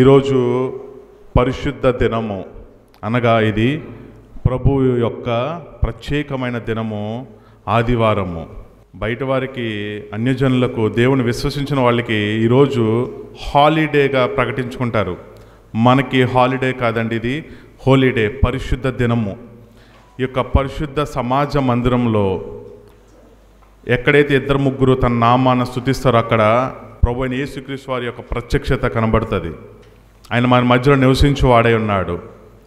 ఈరోజు పరిశుద్ధ దినము అనగా ఇది ప్రభువు యొక్క ప్రత్యేకమైన దినము, ఆదివారము. బయట వారికి, అన్యజనులకు, దేవుని విశ్వసించిన వాళ్ళకి ఈరోజు హాలిడేగా ప్రకటించుకుంటారు. మనకి హాలిడే కాదండి, ఇది హోలీడే, పరిశుద్ధ దినము. ఈ యొక్క పరిశుద్ధ సమాజ మందిరంలో ఎక్కడైతే ఇద్దరు ముగ్గురు తన నామాన్ని స్తుతిస్తారో అక్కడ ప్రభు అయిన యేసుక్రీస్తు వారి యొక్క ప్రత్యక్షత కనబడుతుంది. ఆయన మన మధ్యలో నివసించి వాడై ఉన్నాడు.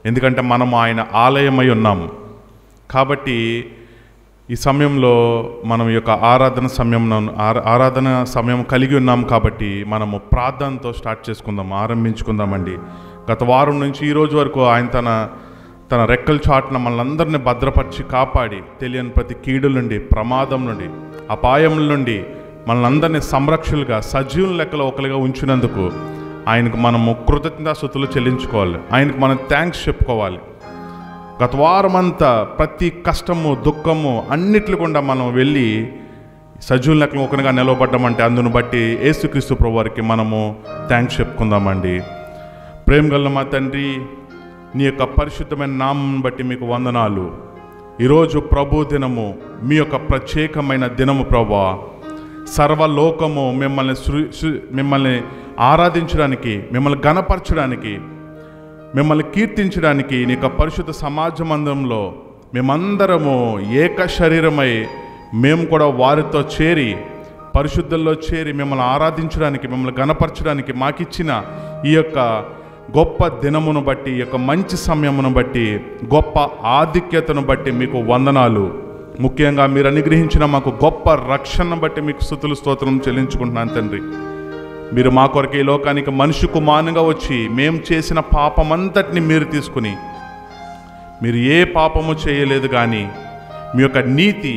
ఎందుకంటే మనము ఆయన ఆలయమై ఉన్నాము. కాబట్టి ఈ సమయంలో మనం ఈ యొక్క ఆరాధన సమయం కలిగి ఉన్నాం. కాబట్టి మనము ప్రార్థనతో స్టార్ట్ చేసుకుందాం, ఆరంభించుకుందామండి. గత వారం నుంచి ఈరోజు వరకు ఆయన తన రెక్కల చాటున మనల్ని భద్రపరిచి కాపాడి, తెలియని ప్రతి కీడు నుండి, ప్రమాదం నుండి, అపాయం నుండి మనల్ని సంరక్షకులుగా, సజీవుల లెక్కలో ఒకరిగా ఉంచినందుకు ఆయనకు మనము కృతజ్ఞతాస్తుతులు చెల్లించుకోవాలి. ఆయనకు మనం థ్యాంక్స్ చెప్పుకోవాలి. గత వారం అంతా ప్రతి కష్టము, దుఃఖము అన్నిట్లు గుండా మనం వెళ్ళి సజీవుల లెక్కలో ఒకరిగా నిలవబడ్డామంటే అందును బట్టి యేసుక్రీస్తు ప్రభు వారికి మనము థ్యాంక్స్ చెప్పుకుందామండి. ప్రేమ గల మా తండ్రి, నీ యొక్క పరిశుద్ధమైన నామం బట్టి మీకు వందనాలు. ఈరోజు ప్రభు దినము, మీ యొక్క ప్రత్యేకమైన దినము ప్రభువా. సర్వలోకము మిమ్మల్ని ఆరాధించడానికి, మిమ్మల్ని ఘనపరచడానికి, మిమ్మల్ని కీర్తించడానికి నీ యొక్క పరిశుద్ధ సమాజ మందిరంలో మేమందరము ఏక శరీరమై మేము కూడా వారితో చేరి, పరిశుద్ధంలో చేరి మిమ్మల్ని ఆరాధించడానికి, మిమ్మల్ని ఘనపరచడానికి మాకిచ్చిన ఈ యొక్క గొప్ప దినమును బట్టి, ఈ యొక్క మంచి సమయమును బట్టి, గొప్ప ఆధిక్యతను బట్టి మీకు వందనాలు. ముఖ్యంగా మీరు అనుగ్రహించిన మాకు గొప్ప రక్షణను బట్టి మీకు స్తుతులు స్తోత్రం చెల్లించుకుంటున్నాను తండ్రి. మీరు మా కొరకు ఈ లోకానికి మనిషి కుమారునిగా వచ్చి మేము చేసిన పాపమంతటిని మీరు తీసుకుని, మీరు ఏ పాపము చేయలేదు కానీ మీ యొక్క నీతి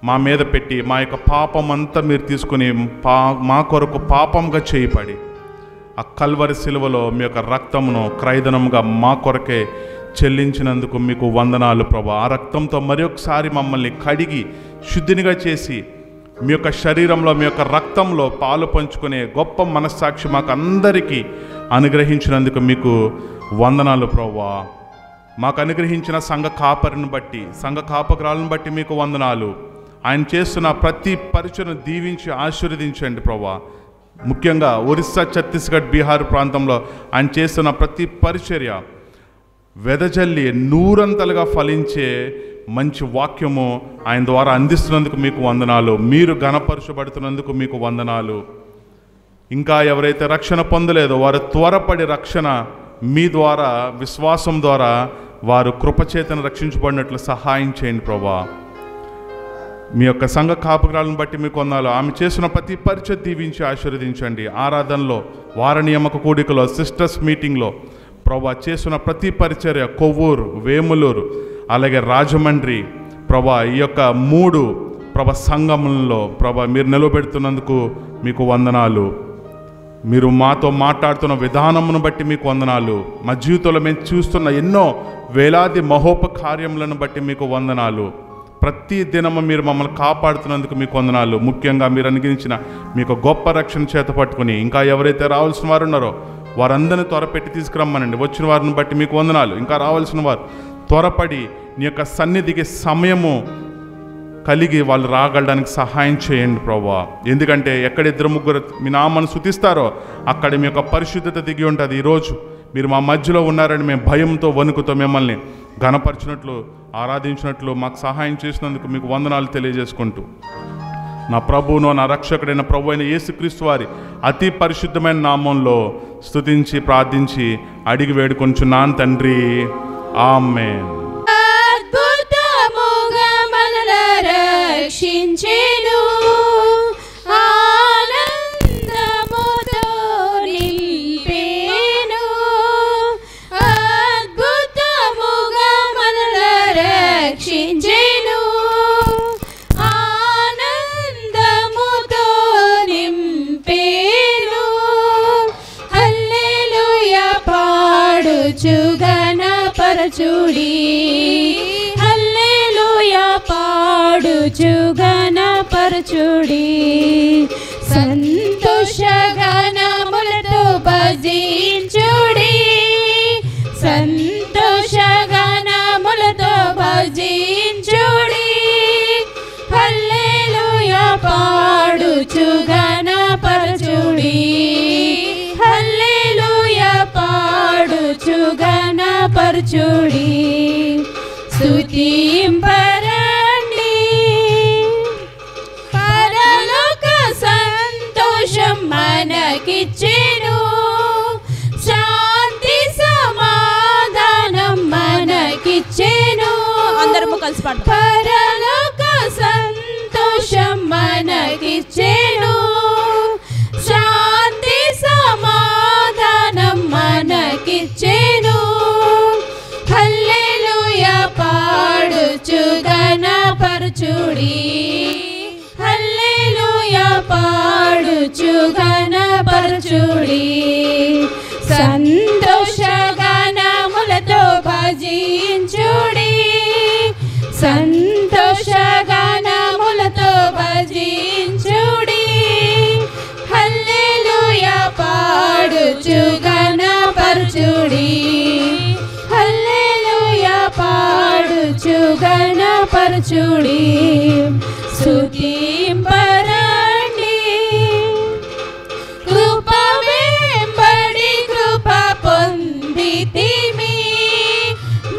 మా మీద పెట్టి మా యొక్క పాపమంతా మీరు తీసుకుని మా కొరకు పాపంగా చేయబడి ఆ కల్వరి సిలువలో మీ యొక్క రక్తమును క్రయధనముగా మా కొరకే చెల్లించినందుకు మీకు వందనాలు ప్రభా. ఆ రక్తంతో మరొకసారి మమ్మల్ని కడిగి శుద్ధినిగా చేసి మీ యొక్క శరీరంలో, మీ యొక్క రక్తంలో పాలు పంచుకునే గొప్ప మనస్సాక్షి మాకు అందరికీ అనుగ్రహించినందుకు మీకు వందనాలు ప్రభా. మాకు అనుగ్రహించిన సంఘ కాపరిని బట్టి, సంఘ కాపకురాలను బట్టి మీకు వందనాలు. ఆయన చేస్తున్న ప్రతి పరిచయను దీవించి ఆశీర్వదించండి ప్రభా. ముఖ్యంగా ఒరిస్సా, ఛత్తీస్గఢ్, బీహార్ ప్రాంతంలో ఆయన చేస్తున్న ప్రతి పరిచర్య వెదజల్లి నూరంతలుగా ఫలించే మంచి వాక్యము ఆయన ద్వారా అందిస్తున్నందుకు మీకు వందనాలు. మీరు ఘనపరచబడుతున్నందుకు మీకు వందనాలు. ఇంకా ఎవరైతే రక్షణ పొందలేదో వారు త్వరపడి రక్షణ మీ ద్వారా, విశ్వాసం ద్వారా వారు కృపచేతను రక్షించబడినట్లు సహాయం చేయండి ప్రభా. మీ యొక్క సంఘ కాపురాలను బట్టి మీకు వందనాలు. ఆమె చేసిన ప్రతి పరిచయ దీవించి ఆశీర్వదించండి. ఆరాధనలో, వార నియామక కూడికలో, సిస్టర్స్ మీటింగ్లో ప్రభా చేస్తున్న ప్రతి పరిచర్య, కొవ్వూరు, వేములూరు, అలాగే రాజమండ్రి ప్రభా, ఈ యొక్క 3 ప్రభా సంఘములలో ప్రభా మీరు నిలబెడుతున్నందుకు మీకు వందనాలు. మీరు మాతో మాట్లాడుతున్న విధానమును బట్టి మీకు వందనాలు. మా జీవితంలో మేము చూస్తున్న ఎన్నో వేలాది మహోపకార్యములను బట్టి మీకు వందనాలు. ప్రతి దినము మీరు మమ్మల్ని కాపాడుతున్నందుకు మీకు వందనాలు. ముఖ్యంగా మీరు అనుగ్రహించిన మీకు గొప్ప రక్షణ చేత పట్టుకుని ఇంకా ఎవరైతే రావాల్సిన వారు ఉన్నారో వారందరినీ త్వరపెట్టి తీసుకురమ్మనండి. వచ్చిన వారిని బట్టి మీకు వందనాలు. ఇంకా రావాల్సిన వారు త్వరపడి నీ యొక్క సన్నిధికి సమయము కలిగి వాళ్ళు రాగలడానికి సహాయం చేయండి ప్రభా. ఎందుకంటే ఎక్కడ 2-3 మీ నామాన్ని స్తుతిస్తారో అక్కడ మీ యొక్క పరిశుద్ధత దిగి ఉంటుంది. ఈరోజు మీరు మా మధ్యలో ఉన్నారని మేము భయంతో, వణుకుతో మిమ్మల్ని ఘనపరిచినట్లు, ఆరాధించినట్లు మాకు సహాయం చేసినందుకు మీకు వందనాలు తెలియజేసుకుంటూ, నా ప్రభువును, నా రక్షకుడైన ప్రభు అయిన యేసుక్రీస్తు వారి అతి పరిశుద్ధమైన నామంలో స్తుతించి ప్రార్థించి అడిగి వేడుకొంచున్నాను తండ్రి. ఆమేన్. అద్భుతముగా మనల్ని రక్షించెను, ఆనందముతో నింపెను. అద్భుతముగా మనల్ని రక్షించెను, ఆనందముతో నింపెను. హల్లెలూయా పాడుచు ఘనపరచుడి, హల్లెలూయా పాడుచు ఘనపరచుడి. సంతోష గానములతో భజించు పరచుడి స్తుతింపరండి పరలోక సంతోషం మనకిచ్చెను శాంతి సమాధానం మనకిచ్చెను అందరము కలిసి పాడు పరలోక సంతోషం మనకిచ్చెను శాంతి సమాధానం మనకిచ్చెను హల్లెలూయా పాడుచు ఘనపరచుడి హల్లెలూయా పాడుచు ఘనపరచుడి సంతోషగానములతో భజించుడి సంతోషగానములతో భజించుడి హల్లెలూయా పాడుచు ఘనపరచుడి హల్లెలూయా పాడుచు ఘనపరచుడి స్తుతింపరండి కృప వెంబడి కృప పొందితిమి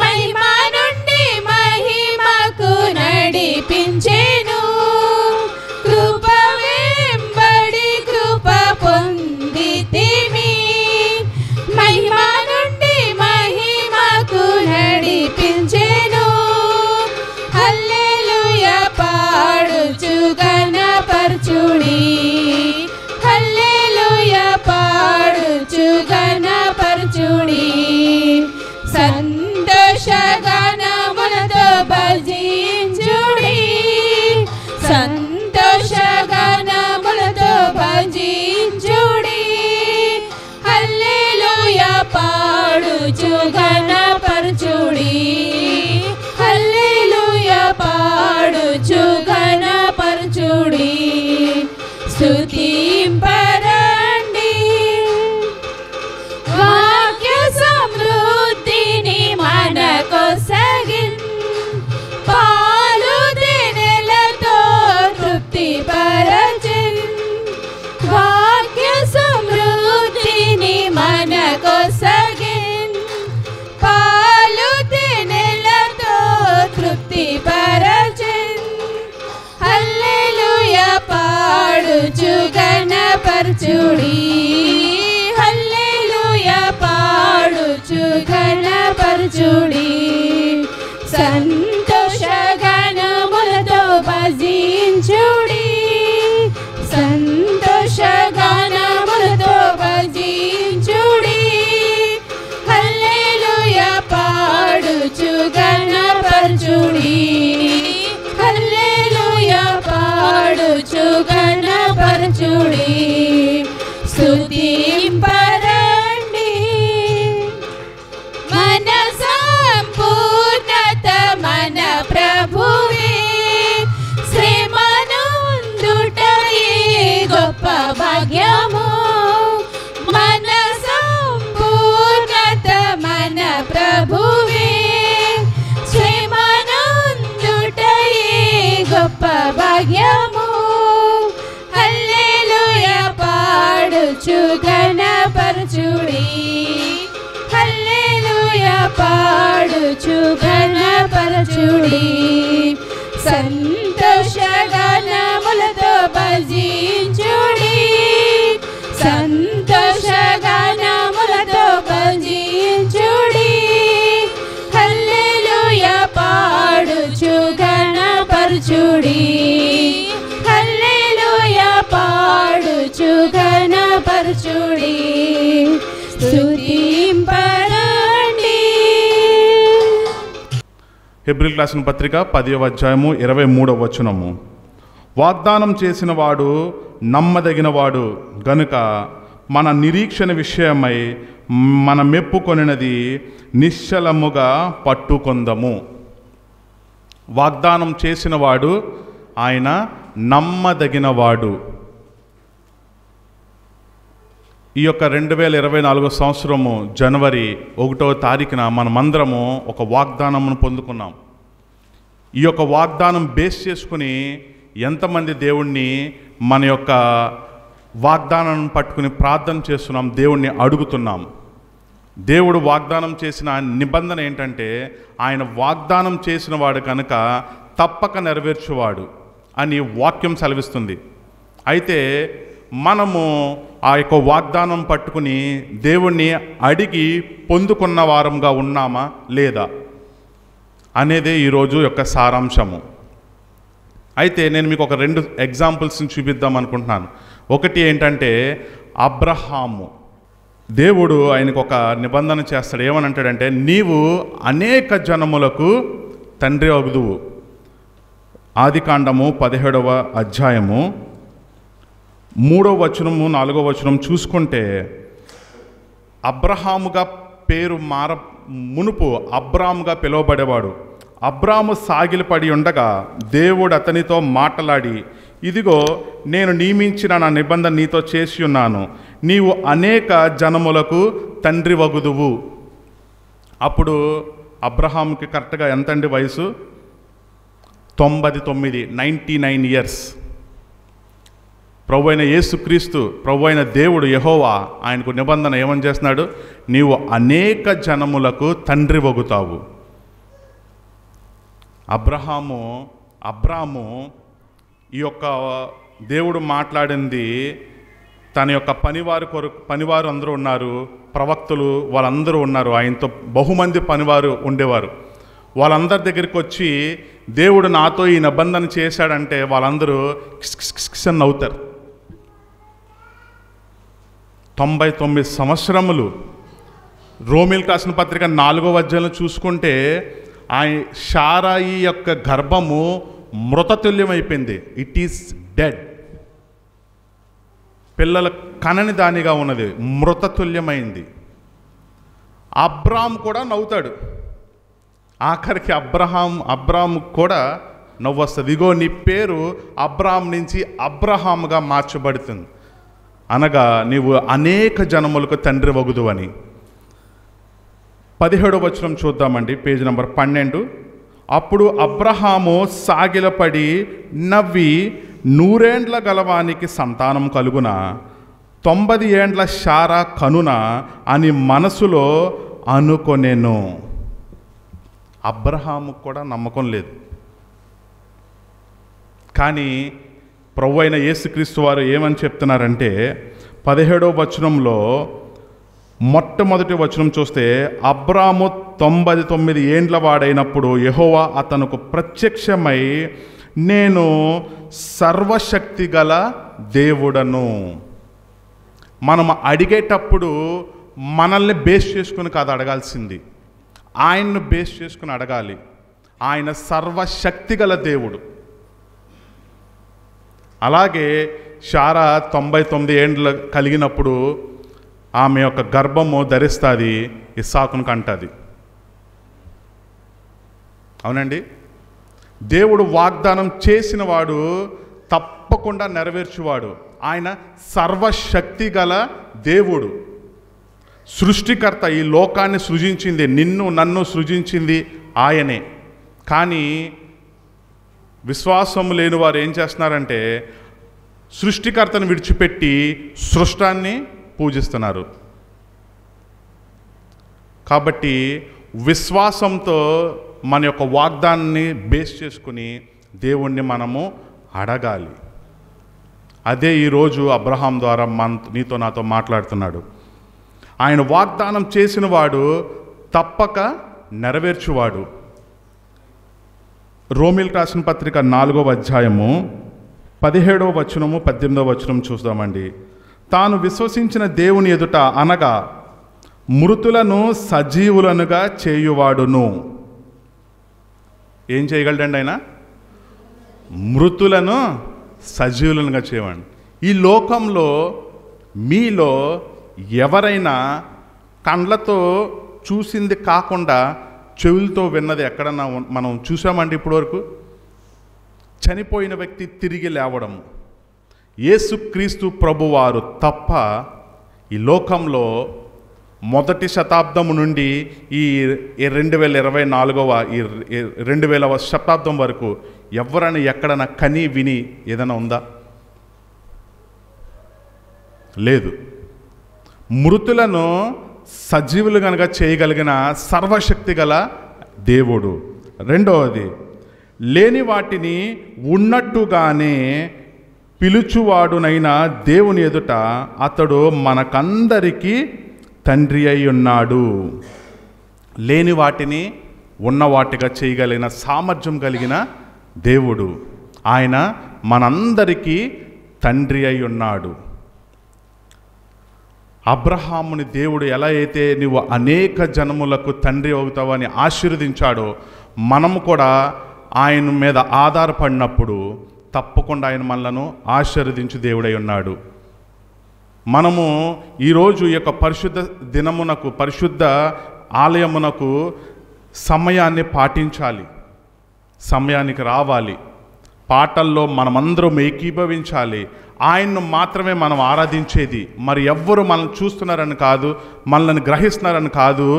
మహిమ నుండి మహిమకు నడిపించెను కృప వెంబడి కృప పొందితిమి మహిమ నుండి మహిమకు నడిపించెను హల్లెలూయా పాడుచు ఘనపరచుడి హల్లెలూయా పాడుచు ఘనపరచుడి సంతోషగానములతో భజించుడి సంతోషగానములతో భజించుడి హల్లెలూయా పాడుచు ఘనపరచుడి హల్లెలూయా పాడుచు ఘనపరచుడి స్తుతింపరండి వాక్య సమృద్ధిని మనకొసగిన్ పాలు తేనెలతో తృప్తిపరచిన్ వాక్య సమృద్ధిని మనకొసగిన్ పాలు తేనెలతో తృప్తిపరచిన్ హల్లెలూయా పాడుచు ఘనపరచుడి హల్లెలూయా పాడుచు ఘనపరచుడి సంతోషగానములతో భజించుడి సంతోషగానములతో భజించుడి హల్లెలూయా పాడుచు ఘనపరచుడి హల్లెలూయా పాడుచు ఘనపరచుడి స్తుతింపరండి మన సంపూర్ణత మన ప్రభువే శ్రమనందుటయే గొప్ప భాగ్యము మన సంపూర్ణత మన ప్రభువే శ్రమనందుటయే గొప్ప భాగ్యము హల్లెలూయా పాడుచు ఘనపరచుడి హల్లెలూయా పాడుచు ఘనపరచుడి సంతోషగానములతో భజించుడి సంతోషగానములతో భజించుడి హల్లెలూయా పాడుచు ఘనపరచుడి హల్లెలూయా పాడుచు ఘనపరచుడి స్తుతింపరండి హెబ్రీయులకు రాసిన పత్రిక 10వ అధ్యాయము 23వ వచనము వాగ్దానం చేసిన వాడు నమ్మదగినవాడు గనుక మన నిరీక్షణ విషయమై మన మెప్పుకొనినది నిశ్చలముగా పట్టుకొందము. వాగ్దానం చేసినవాడు ఆయన నమ్మదగినవాడు. ఈ యొక్క 2024 సంవత్సరము జనవరి 1వ తారీఖున మనమందరము ఒక వాగ్దానమును పొందుకున్నాం. ఈ యొక్క వాగ్దానం బేస్ చేసుకుని ఎంతమంది దేవుణ్ణి మన యొక్క వాగ్దానాన్ని పట్టుకుని ప్రార్థన చేస్తున్నాం, దేవుణ్ణి అడుగుతున్నాం. దేవుడు వాగ్దానం చేసిన నిబంధన ఏంటంటే ఆయన వాగ్దానం చేసిన వాడు కనుక తప్పక నెరవేర్చువాడు అని వాక్యం సెలవిస్తుంది. అయితే మనము ఆ యొక్క వాగ్దానం పట్టుకుని దేవుణ్ణి అడిగి పొందుకున్న వారంగా ఉన్నామా లేదా అనేదే ఈరోజు యొక్క సారాంశము. అయితే నేను మీకు ఒక 2 ఎగ్జాంపుల్స్ని చూపిద్దాం అనుకుంటున్నాను. ఒకటి ఏంటంటే అబ్రహాము. దేవుడు ఆయనకు ఒక నిబంధన చేస్తాడు. ఏమని అంటాడంటే, నీవు అనేక జనములకు తండ్రి అగుదువు. ఆదికాండము 17వ అధ్యాయము 3వ వచనము 4వ వచనం చూసుకుంటే, అబ్రహాముగా పేరు మునుపు అబ్రాముగా పిలువబడేవాడు. అబ్రాము సాగిలపడి ఉండగా దేవుడు అతనితో మాట్లాడి, ఇదిగో నేను నియమించిన నా నిబంధన నీతో చేసి ఉన్నాను, నీవు అనేక జనములకు తండ్రి వగుదువు. అప్పుడు అబ్రహాముకి కరెక్ట్గా ఎంతండి వయసు? 99 ఇయర్స్. ప్రభు అయిన యేసుక్రీస్తు, ప్రభు అయిన దేవుడు యెహోవా ఆయనకు నిబంధన ఏమని చేస్తున్నాడు? నీవు అనేక జనములకు తండ్రి వగుతావు. అబ్రాము ఈ యొక్క దేవుడు మాట్లాడింది తన యొక్క పనివారు అందరూ ఉన్నారు, ప్రవక్తలు వాళ్ళందరూ ఉన్నారు, ఆయనతో బహుమంది పనివారు ఉండేవారు. వాళ్ళందరి దగ్గరికి వచ్చి దేవుడు నాతో ఈ నిబంధన చేశాడంటే వాళ్ళందరూ కిస్ అని నవ్వుతారు. 99 సంవత్సరములు. రోమిల్ రాసిన పత్రిక 4వ అధ్యాయంలో చూసుకుంటే షారాయి యొక్క గర్భము మృతతుల్యమైపోయింది. It is dead. పిల్లల కనని దానిగా ఉన్నది, మృతతుల్యమైంది. అబ్రాము కూడా నవ్వుతాడు. ఆఖరికి అబ్రాము కూడా నవ్వు వస్తుంది. ఇగో నీ పేరు అబ్రాము నుంచి అబ్రహాముగా మార్చబడుతుంది, అనగా నీవు అనేక జనములకు తండ్రి వగుదు అని. 17వ వచనం చూద్దామండి, పేజ్ నెంబర్ 12. అప్పుడు అబ్రహాము సాగిలపడి నవ్వి, 100 ఏండ్ల గలవానికి సంతానం కలుగున, 90 ఏండ్ల శారా కనున అని మనసులో అనుకొనెను. అబ్రహాముకు కూడా నమ్మకం లేదు. కానీ ప్రభు అయిన యేసుక్రీస్తు వారు ఏమని చెప్తున్నారంటే, 17వ వచనంలో మొట్టమొదటి వచనం చూస్తే, అబ్రాము 99 ఏండ్ల వాడైనప్పుడు యెహోవా అతనుకు ప్రత్యక్షమై, నేను సర్వశక్తి గల దేవుడను. మనం అడిగేటప్పుడు మనల్ని బేస్ చేసుకుని కాదు అడగాల్సింది, ఆయన్ను బేస్ చేసుకుని అడగాలి. ఆయన సర్వశక్తి గల దేవుడు. అలాగే శారా 99 ఏండ్లు కలిగినప్పుడు ఆమె యొక్క గర్భము ధరిస్తుంది, ఇస్సాకును కంటది. అవునండి. దేవుడు వాగ్దానం చేసిన వాడు తప్పకుండా నెరవేర్చువాడు. ఆయన సర్వశక్తి గల దేవుడు, సృష్టికర్త. ఈ లోకాన్ని సృజించింది, నిన్ను నన్ను సృజించింది ఆయనే. కానీ విశ్వాసం లేని వారు ఏం చేస్తున్నారంటే, సృష్టికర్తను విడిచిపెట్టి సృష్టాన్ని పూజిస్తున్నారు. కాబట్టి విశ్వాసంతో మన యొక్క వాగ్దానాన్ని బేస్ చేసుకుని దేవుణ్ణి మనము అడగాలి. అదే ఈరోజు అబ్రహాం ద్వారా నీతో నాతో మాట్లాడుతున్నాడు. ఆయన వాగ్దానం చేసిన వాడు తప్పక నెరవేర్చువాడు. రోమిల్ రాసిన పత్రిక 4వ అధ్యాయము 17వ వచనము 18వ వచనం చూద్దామండి. తాను విశ్వసించిన దేవుని ఎదుట, అనగా మృతులను సజీవులనుగా చేయువాడును. ఏం చేయగలడండి ఆయన? మృతులను సజీవులనుగా చేయవాడు. ఈ లోకంలో మీలో ఎవరైనా కండ్లతో చూసింది కాకుండా చెవులతో విన్నది ఎక్కడన్నా మనం చూసామండి ఇప్పటివరకు? చనిపోయిన వ్యక్తి తిరిగి లేవడం. యేసుక్రీస్తు ప్రభువారు తప్ప ఈ లోకంలో మొదటి శతాబ్దము నుండి ఈ 2024వ 2000వ శతాబ్దం వరకు ఎవరైనా ఎక్కడైనా కని విని ఏదైనా ఉందా? లేదు. మృతులను సజీవులు కనుక చేయగలిగిన సర్వశక్తి గల దేవుడు. రెండవది, లేని వాటిని ఉన్నట్టుగానే పిలుచువాడునైన దేవుని ఎదుట అతడు మనకందరికీ తండ్రి అయి ఉన్నాడు. లేని వాటిని ఉన్నవాటిగా చేయగలిగిన సామర్థ్యం కలిగిన దేవుడు. ఆయన మనందరికీ తండ్రి అయి ఉన్నాడు. అబ్రహాముని దేవుడు ఎలా అయితే నువ్వు అనేక జనములకు తండ్రి అవుతావని ఆశీర్వదించాడో, మనము కూడా ఆయన మీద ఆధారపడినప్పుడు తప్పకుండా ఆయన మనలను ఆశీర్వదించు దేవుడై ఉన్నాడు. మనము ఈరోజు ఈ యొక్క పరిశుద్ధ దినమునకు, పరిశుద్ధ ఆలయమునకు సమయాన్ని పాటించాలి, సమయానికి రావాలి, పాటల్లో మనమందరం ఏకీభవించాలి. ఆయన్ను మాత్రమే మనం ఆరాధించేది. మరి ఎవ్వరు మనం చూస్తున్నారని కాదు, మనల్ని గ్రహిస్తున్నారని కాదు,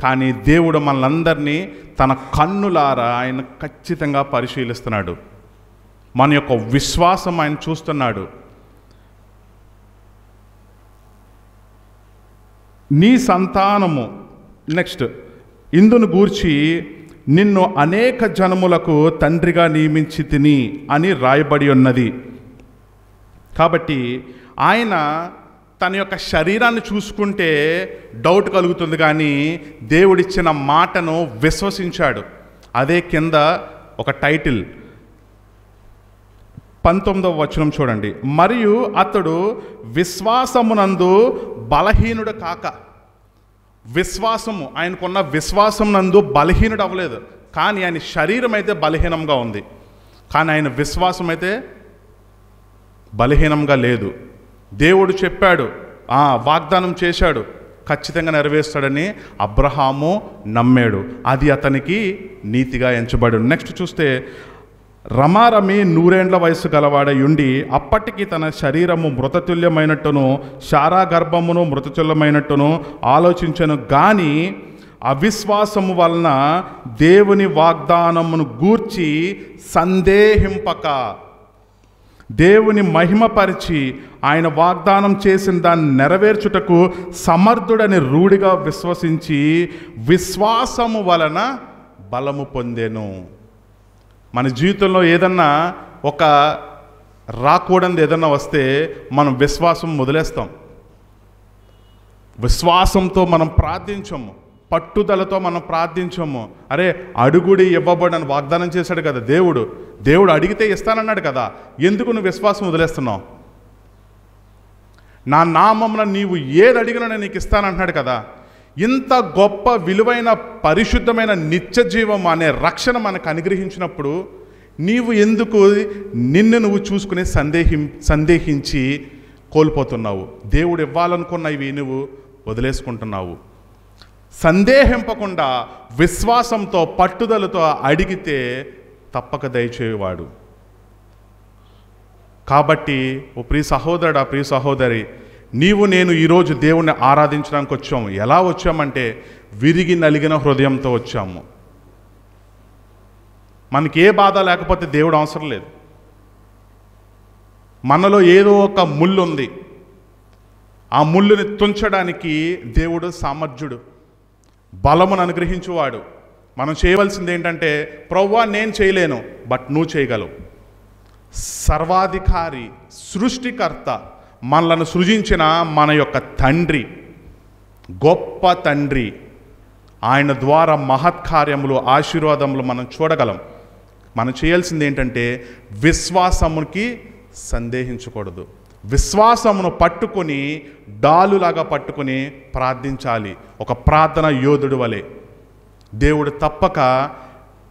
కానీ దేవుడు మనలందరినీ తన కన్నులారా ఆయన ఖచ్చితంగా పరిశీలిస్తున్నాడు. మన యొక్క విశ్వాసం ఆయన చూస్తున్నాడు. నీ సంతానము, నెక్స్ట్, ఇందును గూర్చి నిన్ను అనేక జనములకు తండ్రిగా నియమించి తిని అని రాయబడి ఉన్నది. కాబట్టి ఆయన తన యొక్క శరీరాన్ని చూసుకుంటే డౌట్ కలుగుతుంది, కానీ దేవుడిచ్చిన మాటను విశ్వసించాడు. అదే కింద ఒక టైటిల్ 19వ వచనం చూడండి. మరియు అతడు విశ్వాసమునందు బలహీనుడు కాక, విశ్వాసము, ఆయనకున్న విశ్వాసం నందు బలహీనుడు అవ్వలేదు, కానీ ఆయన శరీరం అయితే బలహీనంగా ఉంది, కానీ ఆయన విశ్వాసం అయితే బలహీనంగా లేదు. దేవుడు చెప్పాడు, వాగ్దానం చేశాడు, ఖచ్చితంగా నెరవేర్స్తాడని అబ్రహాము నమ్మాడు. అది అతనికి నీతిగా ఎంచబడు. నెక్స్ట్ చూస్తే, రమారమి 100 ఏండ్ల వయసు గలవాడై ఉండి అప్పటికి తన శరీరము మృతతుల్యమైనట్టును శారా గర్భమును మృతతుల్యమైనట్టును ఆలోచించను, గాని అవిశ్వాసము వలన దేవుని వాగ్దానమును గూర్చి సందేహింపక దేవుని మహిమపరిచి ఆయన వాగ్దానం చేసిన దాన్ని నెరవేర్చుటకు సమర్థుడని రూఢిగా విశ్వసించి విశ్వాసము వలన బలము పొందెను. మన జీవితంలో ఏదన్నా ఒక రాకూడనిది ఏదన్నా వస్తే మనం విశ్వాసం వదిలేస్తాం. విశ్వాసంతో మనం ప్రార్థించము, పట్టుదలతో మనం ప్రార్థించము. అరే, అడుగుడి ఇవ్వబడని వాగ్దానం చేశాడు కదా దేవుడు. దేవుడు అడిగితే ఇస్తానన్నాడు కదా, ఎందుకు నువ్వు విశ్వాసం వదిలేస్తున్నావు? నా నామమున నీవు ఏది అడిగినా నేను నీకు ఇస్తానంటున్నాడు కదా. ఇంత గొప్ప విలువైన పరిశుద్ధమైన నిత్య జీవం అనే రక్షణ మనకు అనుగ్రహించినప్పుడు నీవు ఎందుకు నిన్ను నువ్వు చూసుకుని సందేహించి కోల్పోతున్నావు? దేవుడు ఇవ్వాలనుకున్నవి నువ్వు వదిలేసుకుంటున్నావు. సందేహింపకుండా విశ్వాసంతో పట్టుదలతో అడిగితే తప్పక దయచేవాడు. కాబట్టి ఓ ప్రియ సహోదరుడా, ప్రియ సహోదరి, నీవు నేను ఈరోజు దేవుణ్ణి ఆరాధించడానికి వచ్చాము. ఎలా వచ్చామంటే విరిగి నలిగిన హృదయంతో వచ్చాము. మనకి ఏ బాధ లేకపోతే దేవుడు అవసరం లేదు. మనలో ఏదో ఒక ముళ్ళు ఉంది, ఆ ముళ్ళుని తుంచడానికి దేవుడు సామర్థ్యుడు, బలమును అనుగ్రహించువాడు. మనం చేయవలసింది ఏంటంటే, ప్రభువా నేను చేయలేను, బట్ నువ్వు చేయగలవు. సర్వాధికారి, సృష్టికర్త, మనలను సృజించిన మన యొక్క తండ్రి, గొప్ప తండ్రి, ఆయన ద్వారా మహత్కార్యములు, ఆశీర్వాదములు మనం చూడగలం. మనం చేయాల్సింది ఏంటంటే విశ్వాసముకి సందేహించకూడదు. విశ్వాసమును పట్టుకొని డాలులాగా పట్టుకొని ప్రార్థించాలి. ఒక ప్రార్థన యోధుడు వలె దేవుడు తప్పక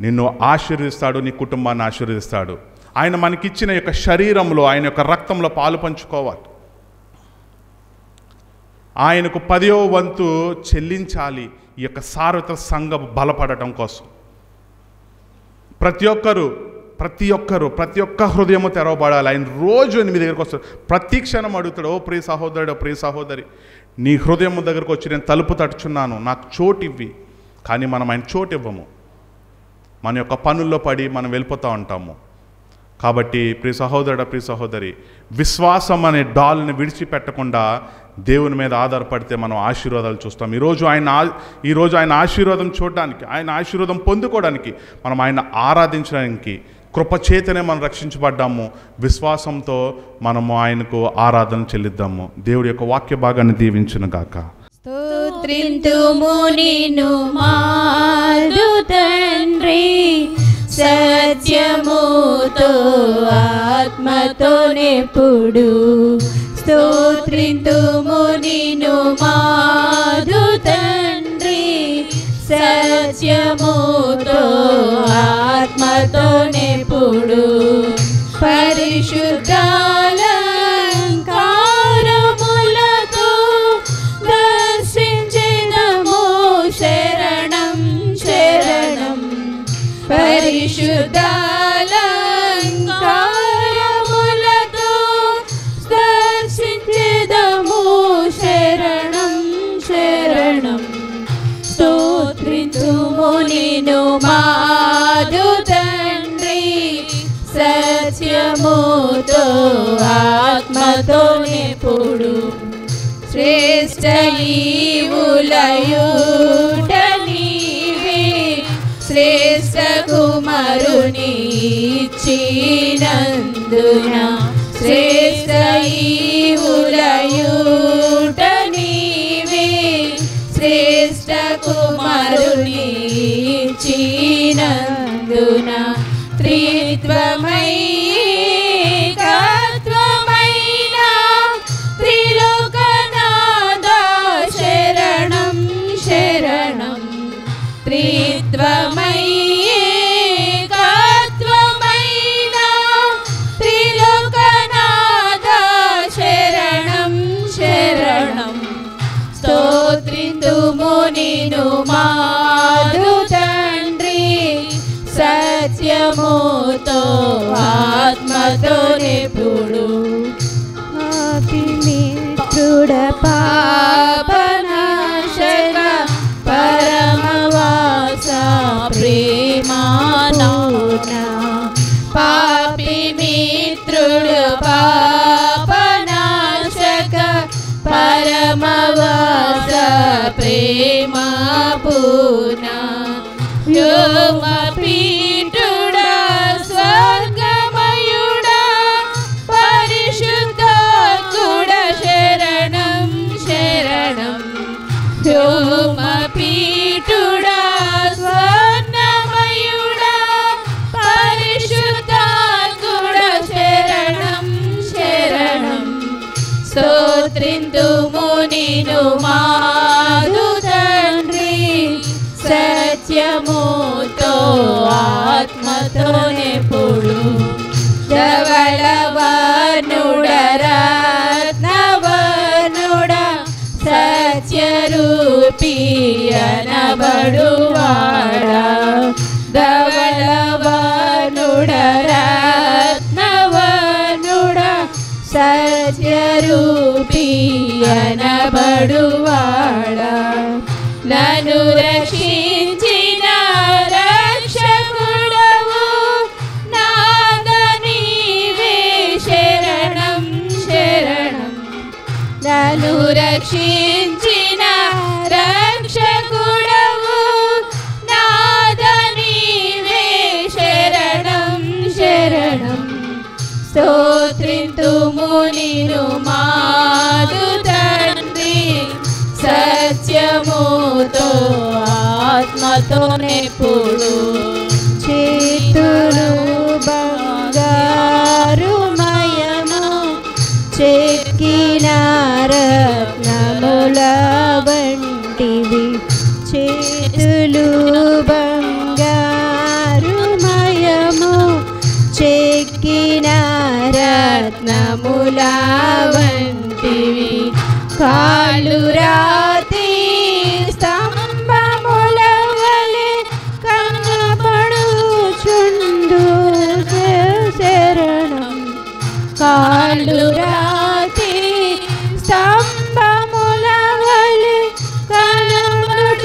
నిన్ను ఆశీర్వదిస్తాడు, నీ కుటుంబాన్ని ఆశీర్వదిస్తాడు. ఆయన మనకిచ్చిన యొక్క శరీరంలో, ఆయన యొక్క రక్తంలో పాలు పంచుకోవాలి. ఆయనకు 10వ వంతు చెల్లించాలి ఈ యొక్క సార్వత్రిక సంఘం బలపడటం కోసం. ప్రతి ఒక్క హృదయము తెరవబడాలి. ఆయన రోజు మీ దగ్గరకు వస్తాడు, ప్రతి క్షణం అడుగుతాడు, ఓ ప్రియ సహోదరుడు, ప్రియ సహోదరి, నీ హృదయం దగ్గరకు వచ్చి నేను తలుపు తట్టుచున్నాను, నాకు చోటు ఇవ్వి. కానీ మనం ఆయన చోటు ఇవ్వము, మన యొక్క పనుల్లో పడి మనం వెళ్ళిపోతూ ఉంటాము. కాబట్టి ప్రియ సహోదరుడు, ప్రియ సహోదరి, విశ్వాసం అనే డాల్ని విడిచిపెట్టకుండా దేవుని మీద ఆధారపడితే మనం ఆశీర్వాదాలు చూస్తాం. ఈరోజు ఆయన ఆశీర్వాదం చూడడానికి, ఆయన ఆశీర్వాదం పొందుకోవడానికి, మనం ఆయన ఆరాధించడానికి కృపచేతనే మనం రక్షించబడ్డాము. విశ్వాసంతో మనము ఆయనకు ఆరాధన చెల్లిద్దాము. దేవుడి యొక్క వాక్య భాగాన్ని దీవించును గాక. స్తోత్రింతుము నిన్ను మాదు తండ్రి, సత్యముతో ఆత్మతోనెప్పుడు. స్తోత్రింతుము నిన్ను మాదు తండ్రి, సత్యముతో ఆత్మతోనెప్పుడు. పరిశుద్ధాలంకారములతో దర్శించెదము శరణం శరణం. పరిశుద్ధాలంకారములతో దర్శించెదము శరణం శరణం. స్తోత్రింతుము నిన్ను మాదు తండ్రి, సత్యముతో ఆత్మతోనెప్పుడు. శ్రేష్ఠ ఈవులయుట నీవే, శ్రేష్ఠ కుమారుని ఇచ్చినందున. శ్రేష్ఠ ఈవులయుట నీవే, శ్రేష్ఠ కుమారుని ఇచ్చినందున. త్రిత్వమైకత్వమైన త్రిలోకనాథ శరణం శరణం. త్రిత్వమైకత్వమైన త్రిలోకనాథ శరణం శరణం. స్తోత్రింతుము నిన్ను మాదు తండ్రి, సత్యముతో ఆత్మతోనెప్పుడు. మిత్రుడ పాపనాశక పరమవాస ప్రేమానౌన. పాపి మిత్రుడు పాపనాశక పరమవాస ప్రేమా పూర్ణ. వ్యోమపీఠుడా స్వర్గమయుడా పరిశుద్ధాత్ముడా శరణం శరణం. వ్యోమపీఠుడా స్వర్గమయుడా పరిశుద్ధాత్ముడా శరణం శరణం. స్తోత్రింతుము నిన్ను మాదు తండ్రి, సత్యముతో ఆత్మతోనెప్పుడు. ధవళవర్ణుడ రత్నవర్ణుడ సత్యరూపీ అనబడువాడా. ధవళవర్ణుడ రత్నవర్ణుడ సత్యరూపీ అనబడువాడా. నన్ను రక్షించిన రక్షకుడవు నాద నీవే శరణం శరణం. నన్ను రక్షించిన రక్షకుడవు నాద నీవే శరణం శరణం. స్తోత్రింతుము నిన్ను మాదు తండ్రి, సత్యముతో ఆత్మతోనెప్పుడు. చేతులు బంగారుమయము చెక్కిన రత్నముల వంటివి. చేతులు బంగారుమయము చెక్కిన రత్నముల వంటివి. కాళ్ళు రాతి స్తంభముల వలె కనబడుచుండు శరణం. కాళ్ళు రాతి స్తంభముల వలె కనబడుచుండు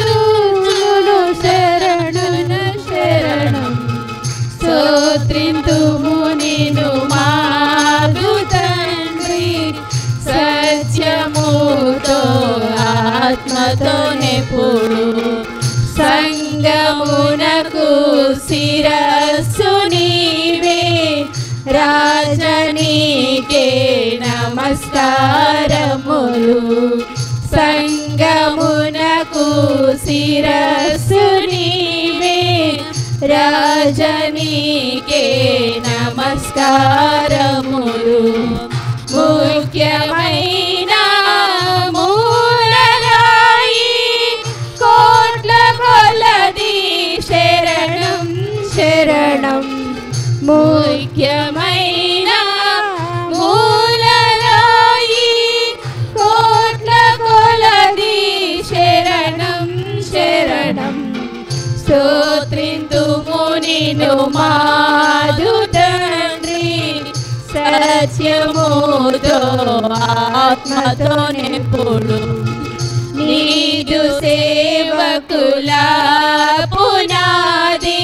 శరణం శరణం. స్తోత్రింతుము నిన్ను మాదు తండ్రి, సత్యము నెప్పుడు సంగమునకు శిరస్సు నీవే రాజనీకే నమస్కారములు సంగమునకు శిరస్సు నీవే రాజనీకే నమస్కారములు ముఖ్యమైన మూలరాయి కోట్ల కొలది శరణం శరణం ముఖ్యమైన మూలరాయి కోట్ల కొలది శరణం శరణం స్తోత్రింతుము నిన్ను మాదు తండ్రి సత్యముతో ఆత్మతో నెప్పుడు నీదు సేవకుల పునాది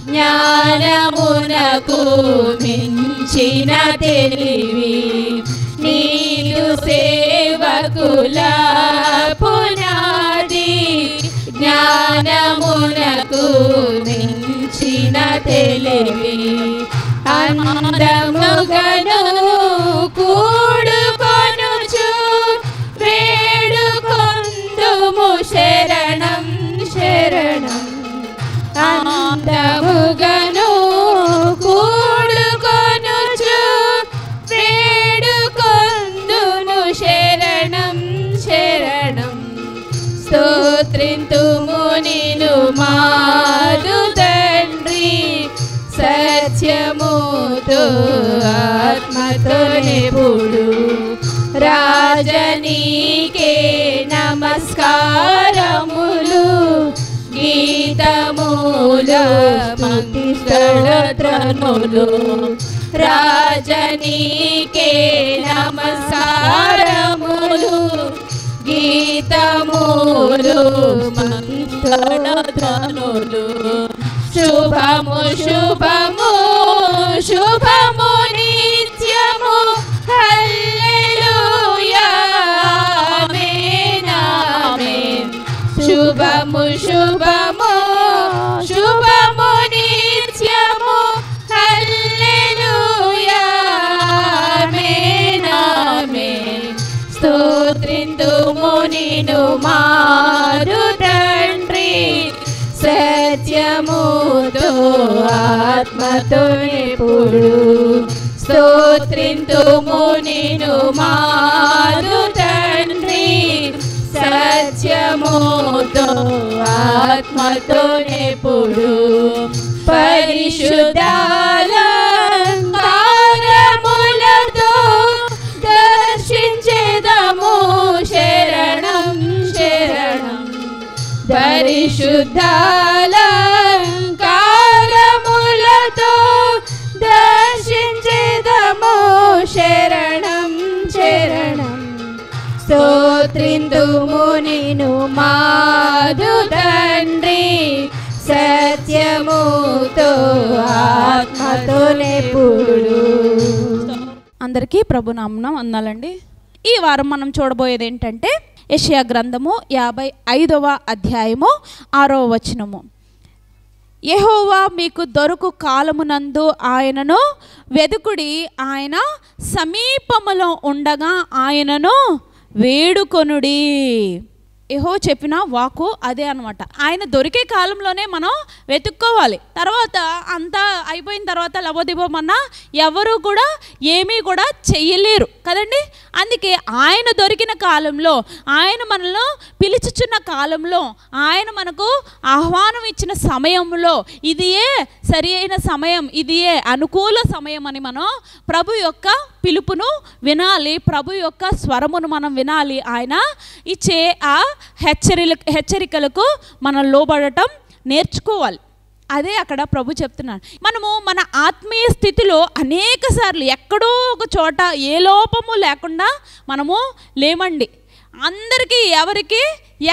జ్ఞానమునకు మించిన తెలివి నీదు సేవకుల పునాది జ్ఞానమునకు మించిన తెలివి అందముగను కూడుకొనుచు వేడుకొందుము శరణం శరణం అందముగను కూడుకొనుచు వేడుకొందును శరణం శరణం స్తోత్రింతుము నిన్ను మాదు తండ్రి సత్యముతో ఆత్మతో నెప్పుడు రాజనీకే నమస్కారములు గీతములు మంగళత్రములు రాజనీకే నమస్కారములు గీతములు మంగళత్రములు శుభము శుభము శుభము నిత్యము హల్లెలూయా ఆమేన్ ఆమేన్ శుభము శుభము శుభము నిత్యము హల్లెలూయా ఆమేన్ ఆమేన్ స్తోత్రింతుము నిన్ను మారు తండ్రి సత్యముతో ఆత్మతో ఎప్పుడు స్తోత్రింతుము నిన్ను మారు తండ్రి సత్యముతో ఆత్మతో ఎప్పుడు పరిశుద్ధాలంకారములతో దర్శించెదము శరణం శరణం పరిశుద్ధాలంకారములతో దర్శించెదము శరణం శరణం స్తోత్రింతుము నిన్ను మాదు తండ్రి సత్యముతో ఆత్మతో నెప్పుడు. అందరికీ ప్రభునామమున వందనాలండి. ఈ వారం మనం చూడబోయేది ఏంటంటే యెషయా గ్రంథము 55వ అధ్యాయము 6వ వచనము. యెహోవా మీకు దొరుకు కాలమునందు ఆయనను వెదుకుడి, ఆయన సమీపములో ఉండగా ఆయనను వేడుకొనుడి. యెహోవా చెప్పిన వాక్కు అదే అనమాట. ఆయన దొరికే కాలంలోనే మనం వెతుక్కోవాలి. తర్వాత అంతా అయిపోయిన తర్వాత లబోదిబోమన్నా ఎవరు కూడా ఏమీ కూడా చెయ్యలేరు కదండి. అందుకే ఆయన దొరికిన కాలంలో, ఆయన మనల్ని పిలుచుచున్న కాలంలో, ఆయన మనకు ఆహ్వానం ఇచ్చిన సమయంలో ఇదియే సరి అయిన సమయం, ఇదియే అనుకూల సమయం అని మనం ప్రభు యొక్క పిలుపును వినాలి, ప్రభు యొక్క స్వరమును మనం వినాలి. ఆయన ఇచ్చే ఆ హెచ్చరికలకు మనం లోబడటం నేర్చుకోవాలి. అదే అక్కడ ప్రభు చెప్తున్నాడు. మనము మన ఆత్మీయ స్థితిలో అనేక సార్లు ఎక్కడో ఒక చోట ఏ లోపము లేకుండా మనము లేమండి. అందరికీ ఎవరికి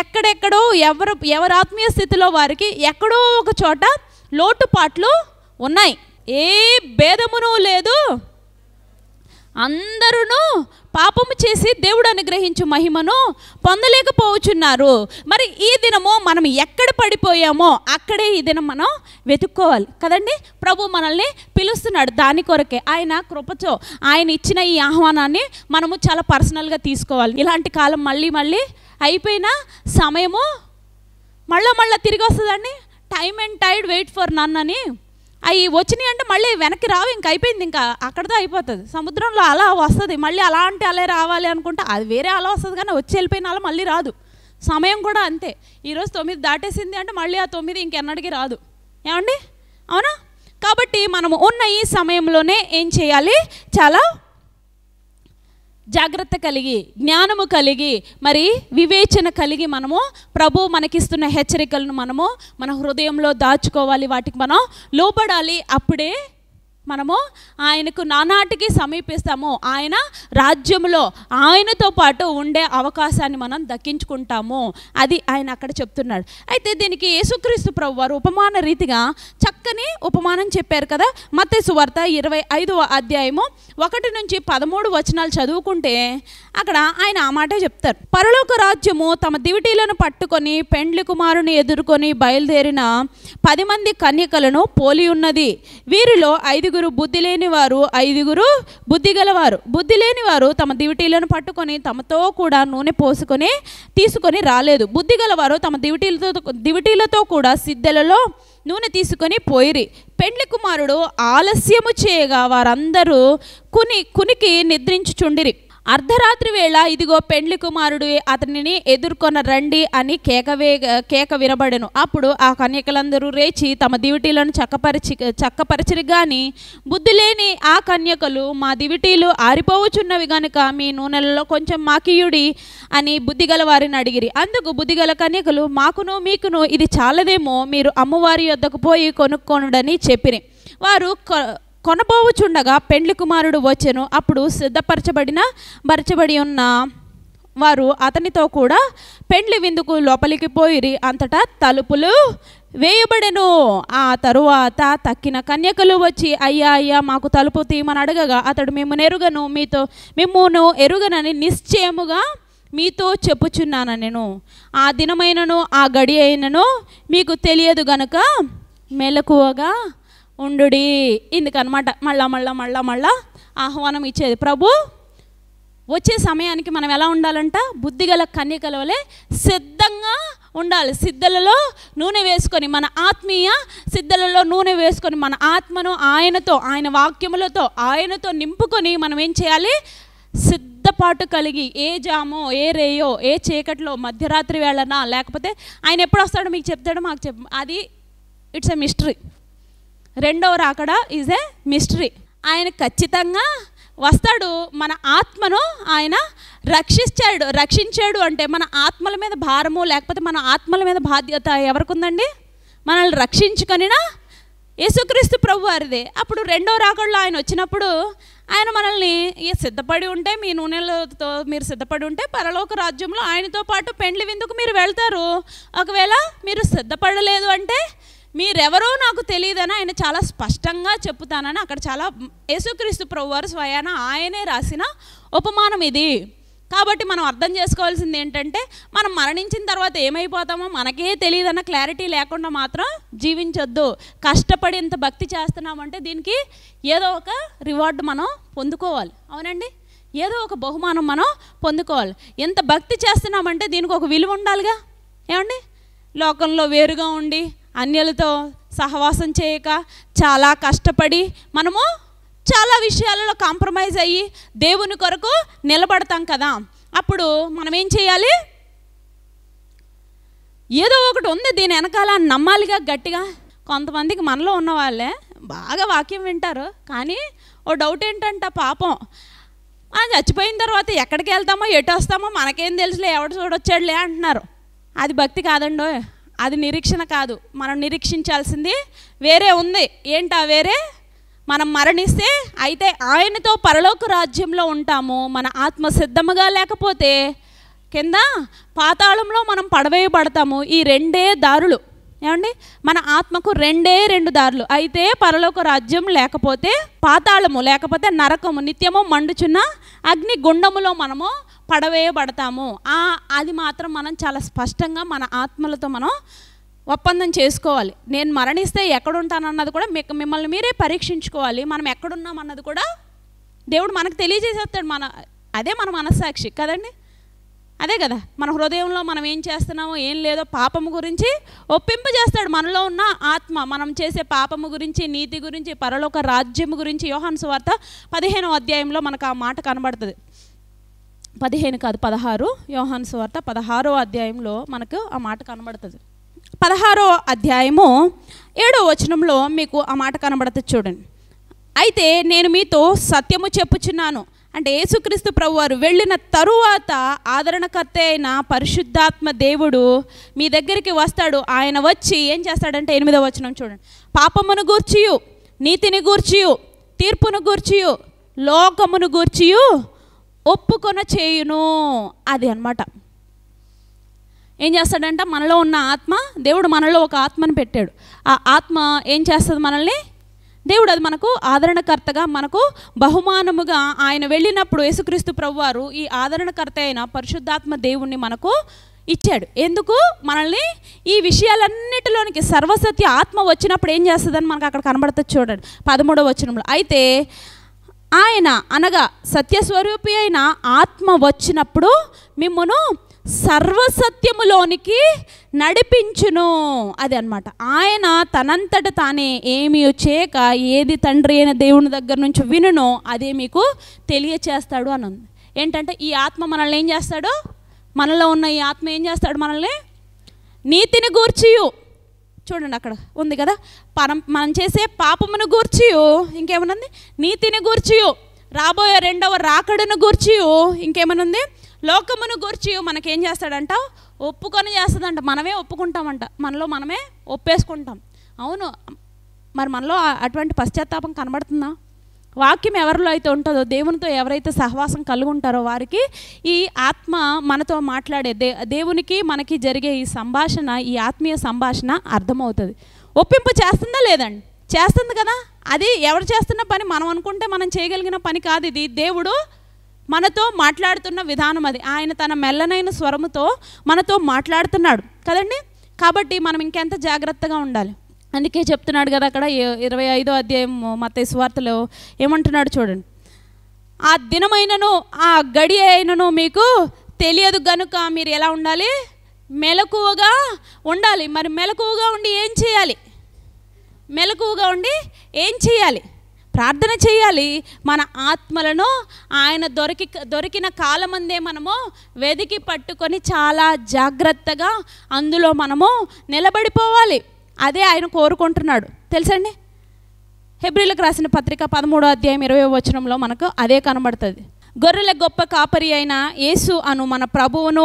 ఎక్కడెక్కడో ఎవరి ఆత్మీయ స్థితిలో వారికి ఎక్కడో ఒక చోట లోటుపాట్లు ఉన్నాయి. ఏ భేదమును లేదు. అందరూ పాపము చేసి దేవుడు అనుగ్రహించు మహిమను పొందలేకపోవచ్చున్నారు. మరి ఈ దినము మనం ఎక్కడ పడిపోయామో అక్కడే ఈ దినం మనం వెతుక్కోవాలి కదండి. ప్రభు మనల్ని పిలుస్తున్నాడు దాని కొరకే. ఆయన కృపతో ఆయన ఇచ్చిన ఈ ఆహ్వానాన్ని మనము చాలా పర్సనల్గా తీసుకోవాలి. ఇలాంటి కాలం మళ్ళీ మళ్ళీ అయిపోయిన సమయము మళ్ళా తిరిగి వస్తుందండి. Time and tide wait for none అని అవి వచ్చినాయి అంటే మళ్ళీ వెనక్కి రావు, ఇంకా అయిపోయింది, ఇంకా అక్కడితో అయిపోతుంది. సముద్రంలో అలా వస్తుంది, మళ్ళీ అలాంటి అలా రావాలి అనుకుంటే అది వేరే అలా వస్తుంది, కానీ వచ్చి వెళ్ళిపోయిన అలా మళ్ళీ రాదు. సమయం కూడా అంతే. ఈరోజు 9 దాటేసింది అంటే మళ్ళీ ఆ 9 ఇంకెన్నడికి రాదు. ఏమండి, అవునా? కాబట్టి మనము ఉన్న ఈ సమయంలోనే ఏం చేయాలి? చాలా జాగ్రత్త కలిగి, జ్ఞానము కలిగి, మరి వివేచన కలిగి మనము ప్రభు మనకిస్తున్న హెచ్చరికలను మనము మన హృదయంలో దాచుకోవాలి, వాటికి మనం లోబడాలి. అప్పుడే మనము ఆయనకు నానాటికి సమీపిస్తాము. ఆయన రాజ్యంలో ఆయనతో పాటు ఉండే అవకాశాన్ని మనం దక్కించుకుంటాము. అది ఆయన అక్కడ చెప్తున్నాడు. అయితే దీనికి యేసుక్రీస్తు ప్రభు వారు ఉపమాన రీతిగా చక్కని ఉపమానం చెప్పారు కదా. మత్తయి సువార్త 25వ అధ్యాయము 1 నుంచి 13 వచనాలు చదువుకుంటే అక్కడ ఆయన ఆ మాటే చెప్తారు. పరలోక రాజ్యము తమ దివిటీలను పట్టుకొని పెండ్లి కుమారుని ఎదుర్కొని బయలుదేరిన 10 మంది కన్యకలను పోలి ఉన్నది. వీరిలో 5 బుద్ధి లేని వారు, 5 బుద్ధి గలవారు. బుద్ధి లేని వారు తమ దివిటీలను పట్టుకొని తమతో కూడా నూనె పోసుకొని తీసుకొని రాలేదు. బుద్ధి గలవారు తమ దివిటీలతో కూడా సిద్ధెలలో నూనె తీసుకొని పోయిరి. పెండ్లి కుమారుడు ఆలస్యము చేయగా వారందరూ కునికి నిద్రించుచుండిరి. అర్ధరాత్రి వేళ ఇదిగో పెండ్లి కుమారుడు అతనిని ఎదుర్కొన రండి అని కేక వినబడెను. అప్పుడు ఆ కన్యకలందరూ రేచి తమ దివిటీలను చక్కపరిచిరి. గాని బుద్ధి లేని ఆ కన్యకలు, మా దివిటీలు ఆరిపోవచున్నవి గనుక మీ నూనెలలో కొంచెం మాకియుడి అని బుద్ధిగల వారిని అడిగిరి. అందుకు బుద్ధిగల కన్యకలు, మాకును మీకును ఇది చాలదేమో, మీరు అమ్మవారి యొద్దకు పోయి కొనుక్కొనుడని చెప్పిరి. వారు కొనబోవుచుండగా పెండ్లి కుమారుడు వచ్చెను. అప్పుడు సిద్ధపరచబడి ఉన్న వారు అతనితో కూడా పెండ్లి విందుకు లోపలికి పోయిరి. అంతటా తలుపులు వేయబడెను. ఆ తరువాత తక్కిన కన్యకలు వచ్చి, అయ్యా అయ్యా మాకు తలుపు తీయమని అడగగా అతడు, మిమ్మును ఎరుగనని నిశ్చయముగా మీతో చెప్పుచున్నాను. నేను ఆ దినమైనను ఆ గడి అయినను మీకు తెలియదు గనుక మెలకువగా ఉండుడి. ఇందుకనమాట మళ్ళా ఆహ్వానం ఇచ్చేది. ప్రభు వచ్చే సమయానికి మనం ఎలా ఉండాలంట? బుద్ధిగల కన్యకల వలె సిద్ధంగా ఉండాలి. సిద్ధలలో నూనె వేసుకొని, మన ఆత్మీయ సిద్ధలలో నూనె వేసుకొని మన ఆత్మను ఆయనతో, ఆయన వాక్యములతో ఆయనతో నింపుకొని మనం ఏం చేయాలి? సిద్ధపాటు కలిగి, ఏ జామో ఏ రేయో ఏ చీకట్లో మధ్యరాత్రి వేళనా, లేకపోతే ఆయన ఎప్పుడు వస్తాడో మీకు చెప్తాడో మాకు అది ఇట్స్ ఎ మిస్టరీ. రెండవ రాకడ ఈజ్ ఏ మిస్టరీ. ఆయన ఖచ్చితంగా వస్తాడు. మన ఆత్మను ఆయన రక్షించాడు అంటే మన ఆత్మల మీద భారము, లేకపోతే మన ఆత్మల మీద బాధ్యత ఎవరికి ఉందండి? మనల్ని రక్షించుకొనినా యేసుక్రీస్తు ప్రభు వారిదే. అప్పుడు రెండవ రాకడలో ఆయన వచ్చినప్పుడు ఆయన మనల్ని సిద్ధపడి ఉంటే, మీ నూనెలతో మీరు సిద్ధపడి ఉంటే పరలోక రాజ్యంలో ఆయనతో పాటు పెండ్లి విందుకు మీరు వెళ్తారు. ఒకవేళ మీరు సిద్ధపడలేదు అంటే మీరెవరో నాకు తెలియదని ఆయన చాలా స్పష్టంగా చెప్తానని అక్కడ చాలా యేసుక్రీస్తు ప్రభువారు స్వయాన ఆయనే రాసిన ఉపమానం ఇది. కాబట్టి మనం అర్థం చేసుకోవాల్సింది ఏంటంటే, మనం మరణించిన తర్వాత ఏమైపోతామో మనకే తెలియదన్న క్లారిటీ లేకుండా మాత్రం జీవించొద్దు. కష్టపడి ఇంత భక్తి చేస్తున్నామంటే దీనికి ఏదో ఒక రివార్డు మనం పొందుకోవాలి. అవునండి, ఏదో ఒక బహుమానం మనం పొందుకోవాలి. ఎంత భక్తి చేస్తున్నామంటే దీనికి ఒక విలువ ఉండాలిగా. ఏమండి, లోకంలో వేరుగా ఉండి అన్యులతో సహవాసం చేయక చాలా కష్టపడి మనము చాలా విషయాలలో కాంప్రమైజ్ అయ్యి దేవుని కొరకు నిలబడతాం కదా. అప్పుడు మనం ఏం చేయాలి? ఏదో ఒకటి ఉంది దీని వెనకాల నమ్మాలిగా గట్టిగా. కొంతమందికి మనలో ఉన్న వాళ్ళే బాగా వాక్యం వింటారు, కానీ ఓ డౌట్ ఏంటంటే, పాపం చచ్చిపోయిన తర్వాత ఎక్కడికి వెళ్తామో ఎటు వస్తామో మనకేం తెలుసులే, ఎవడు చూడొచ్చాడులే అంటున్నారు. అది భక్తి కాదండో, అది నిరీక్షణ కాదు. మనం నిరీక్షించాల్సింది వేరే ఉంది. ఏంటా వేరే? మనం మరణిస్తే అయితే ఆయనతో పరలోక రాజ్యంలో ఉంటాము. మన ఆత్మ సిద్ధముగా లేకపోతే కింద పాతాళంలో మనం పడవేయబడతాము. ఈ రెండే దారులు. ఏమండి, మన ఆత్మకు రెండు దారులు. అయితే పరలోక రాజ్యం, లేకపోతే పాతాళము, లేకపోతే నరకము, నిత్యము మండుచున్న అగ్ని గుండములో మనము పడవేయబడతాము. అది మాత్రం మనం చాలా స్పష్టంగా మన ఆత్మలతో మనం ఒప్పందం చేసుకోవాలి. నేను మరణిస్తే ఎక్కడుంటానన్నది కూడా మిమ్మల్ని మీరే పరీక్షించుకోవాలి. మనం ఎక్కడున్నామన్నది కూడా దేవుడు మనకు తెలియజేసేస్తాడు. అదే మన మనస్సాక్షి కదండి. అదే కదా మన హృదయంలో మనం ఏం చేస్తున్నామో ఏం లేదో పాపము గురించి ఒప్పింపు చేస్తాడు. మనలో ఉన్న ఆత్మ మనం చేసే పాపము గురించి, నీతి గురించి, పరలోక రాజ్యము గురించి యోహాను సువార్త 15వ అధ్యాయంలో మనకు ఆ మాట కనబడుతుంది. 15 కాదు 16, యోహాను సువార్త 16వ అధ్యాయంలో మనకు ఆ మాట కనబడుతుంది. 16వ అధ్యాయము 7వ వచనంలో మీకు ఆ మాట కనబడుతుంది చూడండి. అయితే నేను మీతో సత్యము చెప్పుచున్నాను, అంటే యేసుక్రీస్తు ప్రభువారు వెళ్ళిన తరువాత ఆదరణకర్త అయిన పరిశుద్ధాత్మ దేవుడు మీ దగ్గరికి వస్తాడు. ఆయన వచ్చి ఏం చేస్తాడంటే 8వ వచనం చూడండి. పాపమును గూర్చియు, నీతిని గూర్చియు, తీర్పును గూర్చియు, లోకమును గూర్చియు ఒప్పుకొన చేయును. అది అన్నమాట. ఏం చేస్తాడంట, మనలో ఉన్న ఆత్మ, దేవుడు మనలో ఒక ఆత్మను పెట్టాడు. ఆ ఆత్మ ఏం చేస్తుంది మనల్ని, దేవుడు అది మనకు ఆదరణకర్తగా, మనకు బహుమానముగా ఆయన వెళ్ళినప్పుడు యేసుక్రీస్తు ప్రభువారు ఈ ఆదరణకర్త అయిన పరిశుద్ధాత్మ దేవుణ్ణి మనకు ఇచ్చాడు. ఎందుకు, మనల్ని ఈ విషయాలన్నిటిలోనికి సర్వసత్య ఆత్మ వచ్చినప్పుడు ఏం చేస్తుందని మనకు అక్కడ కనబడుతుంది చూడండి 13వ వచనంలో. అయితే ఆయన అనగా సత్యస్వరూపి అయిన ఆత్మ వచ్చినప్పుడు మిమ్మును సర్వసత్యములోనికి నడిపించును. అది అన్నమాట. ఆయన తనంతట తానే ఏమీ చేయక ఏది తండ్రి అయిన దేవుని దగ్గర నుంచి వినునో అదే మీకు తెలియచేస్తాడు అని ఉంది. ఏంటంటే ఈ ఆత్మ మనల్ని ఏం చేస్తాడు, మనలో ఉన్న ఈ ఆత్మ ఏం చేస్తాడు, మనల్ని నీతిని గూర్చియు, చూడండి అక్కడ ఉంది కదా, మనం చేసే పాపమును గూర్చియు, ఇంకేమనుంది, నీతిని గూర్చియు, రాబోయే రెండవ రాకడను గూర్చియు, ఇంకేమనుంది, లోకమును గూర్చి మనకేం చేస్తాడంట, ఒప్పుకొని చేస్తుందంట. మనమే ఒప్పుకుంటామంట, మనలో మనమే ఒప్పేసుకుంటాం. అవును, మరి మనలో అటువంటి పశ్చాత్తాపం కనబడుతుందా? వాక్యం ఎవరిలో అయితే ఉంటుందో, దేవునితో ఎవరైతే సహవాసం కలిగి ఉంటారో వారికి ఈ ఆత్మ మనతో మాట్లాడే దేవునికి మనకి జరిగే ఈ సంభాషణ, ఈ ఆత్మీయ సంభాషణ అర్థమవుతుంది. ఒప్పింపు చేస్తుందా లేదండి? చేస్తుంది కదా. అది ఎవరు చేస్తున్న పని మనం అనుకుంటే మనం చేయగలిగిన పని కాదు. ఇది దేవుడు మనతో మాట్లాడుతున్న విధానం. అది ఆయన తన మెల్లనైన స్వరముతో మనతో మాట్లాడుతున్నాడు కదండి. కాబట్టి మనం ఇంకెంత జాగ్రత్తగా ఉండాలి. అందుకే చెప్తున్నాడు కదా అక్కడ 25వ అధ్యాయం మత్తయి సువార్తలో ఏమంటున్నాడు చూడండి. ఆ దినమైనను ఆ గడి అయినను మీకు తెలియదు గనుక మీరు ఎలా ఉండాలి, మెలకువగా ఉండాలి. మరి మెలకువగా ఉండి ఏం చేయాలి, మెలకువగా ఉండి ఏం చేయాలి, ప్రార్థన చేయాలి. మన ఆత్మలను ఆయన దొరికిన కాలమందే మనము వెదికి పట్టుకొని చాలా జాగ్రత్తగా అందులో మనము నిలబడిపోవాలి. అదే ఆయన కోరుకుంటున్నాడు తెలుసండి. హెబ్రీలకు రాసిన పత్రిక 13వ అధ్యాయం 20వ వచనంలో మనకు అదే కనబడుతుంది. గొర్రెల గొప్ప కాపరి అయిన యేసు అను మన ప్రభువును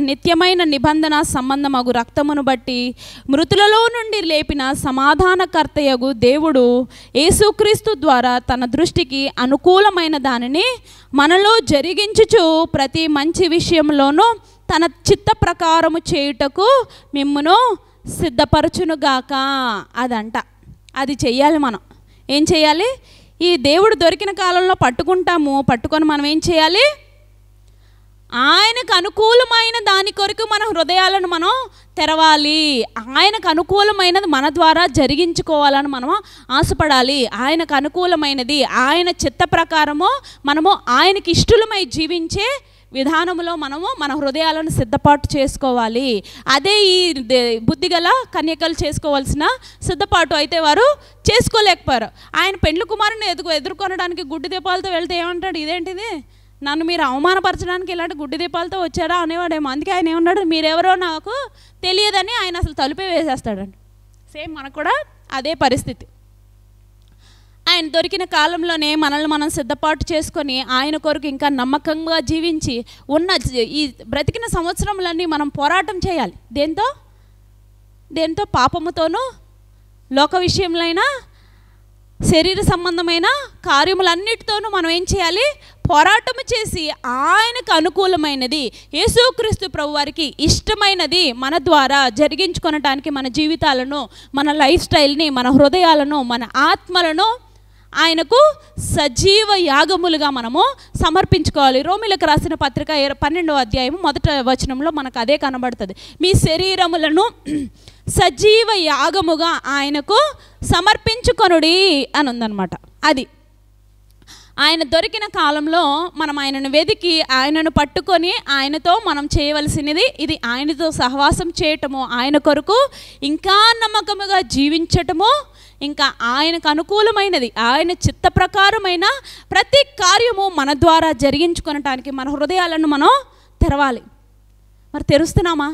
నిత్యమైన నిబంధన సంబంధమగు రక్తమును బట్టి మృతులలో నుండి లేపిన సమాధానకర్తయగు దేవుడు యేసుక్రీస్తు ద్వారా తన దృష్టికి అనుకూలమైన దానిని మనలో జరిగించుచు ప్రతి మంచి విషయంలోనూ తన చిత్త ప్రకారము చేయుటకు మిమ్మును సిద్ధపరచునుగాక. అదంట, అది చెయ్యాలి. మనం ఏం చేయాలి, ఈ దేవుడు దొరికిన కాలంలో పట్టుకొని మనం ఏం చేయాలి, ఆయనకు అనుకూలమైన దాని కొరకు మన హృదయాలను మనం తెరవాలి. ఆయనకు అనుకూలమైనది మన ద్వారా జరిగించుకోవాలని మనం ఆశపడాలి. ఆయనకు అనుకూలమైనది, ఆయన చిత్త ప్రకారము మనము ఆయనకి ఇష్టలమై జీవించే విధానంలో మనము మన హృదయాలను సిద్ధపాటు చేసుకోవాలి. అదే ఈ బుద్ధిగల కన్యకలు చేసుకోవాల్సిన సిద్ధపాటు. అయితే వారు చేసుకోలేకపోయారు. ఆయన పెండ్లి కుమారుని ఎదుర్కొనడానికి గుడ్డి దీపాలతో వెళ్తే ఏమంటాడు, ఇదేంటిది, నన్ను మీరు అవమానపరచడానికి ఇలాంటి గుడ్డి దీపాలతో వచ్చారా అనేవాడేమో. అందుకే ఆయన ఏమన్నాడు, మీరెవరో నాకు తెలియదని ఆయన అసలు తలుపే వేసేస్తాడండి. సేమ్ మనకు కూడా అదే పరిస్థితి. ఆయన దొరికిన కాలంలోనే మనల్ని మనం సిద్ధపాటు చేసుకొని ఆయన కొరకు ఇంకా నమ్మకంగా జీవించి ఉన్న ఈ బ్రతికిన సంవత్సరములన్నీ మనం పోరాటం చేయాలి. దేంతో పాపముతోనూ లోక విషయంలో శరీర సంబంధమైన కార్యములన్నిటితోనూ మనం ఏం చేయాలి? పోరాటము చేసి ఆయనకు అనుకూలమైనది, యేసుక్రీస్తు ప్రభువారికి ఇష్టమైనది మన ద్వారా జరిగించుకొనటానికి మన జీవితాలను, మన లైఫ్ స్టైల్ని, మన హృదయాలను, మన ఆత్మలను ఆయనకు సజీవ యాగములుగా మనము సమర్పించుకోవాలి. రోమీలకు రాసిన పత్రిక 12వ అధ్యాయం 1వ వచనంలో మనకు అదే కనబడుతుంది. మీ శరీరములను సజీవ యాగముగా ఆయనకు సమర్పించుకొనుడి అని ఉందన్నమాట. అది ఆయన దొరికిన కాలంలో మనం ఆయనను వెతికి ఆయనను పట్టుకొని ఆయనతో మనం చేయవలసినది ఇది. ఆయనతో సహవాసం చేయటము, ఆయన కొరకు ఇంకా నమ్మకముగా జీవించటము, ఇంకా ఆయనకు అనుకూలమైనది, ఆయన చిత్త ప్రకారమైన ప్రతి కార్యము మన ద్వారా జరిగించుకొనటానికి మన హృదయాలను మనం తెరవాలి. మరి తెరుస్తున్నామా?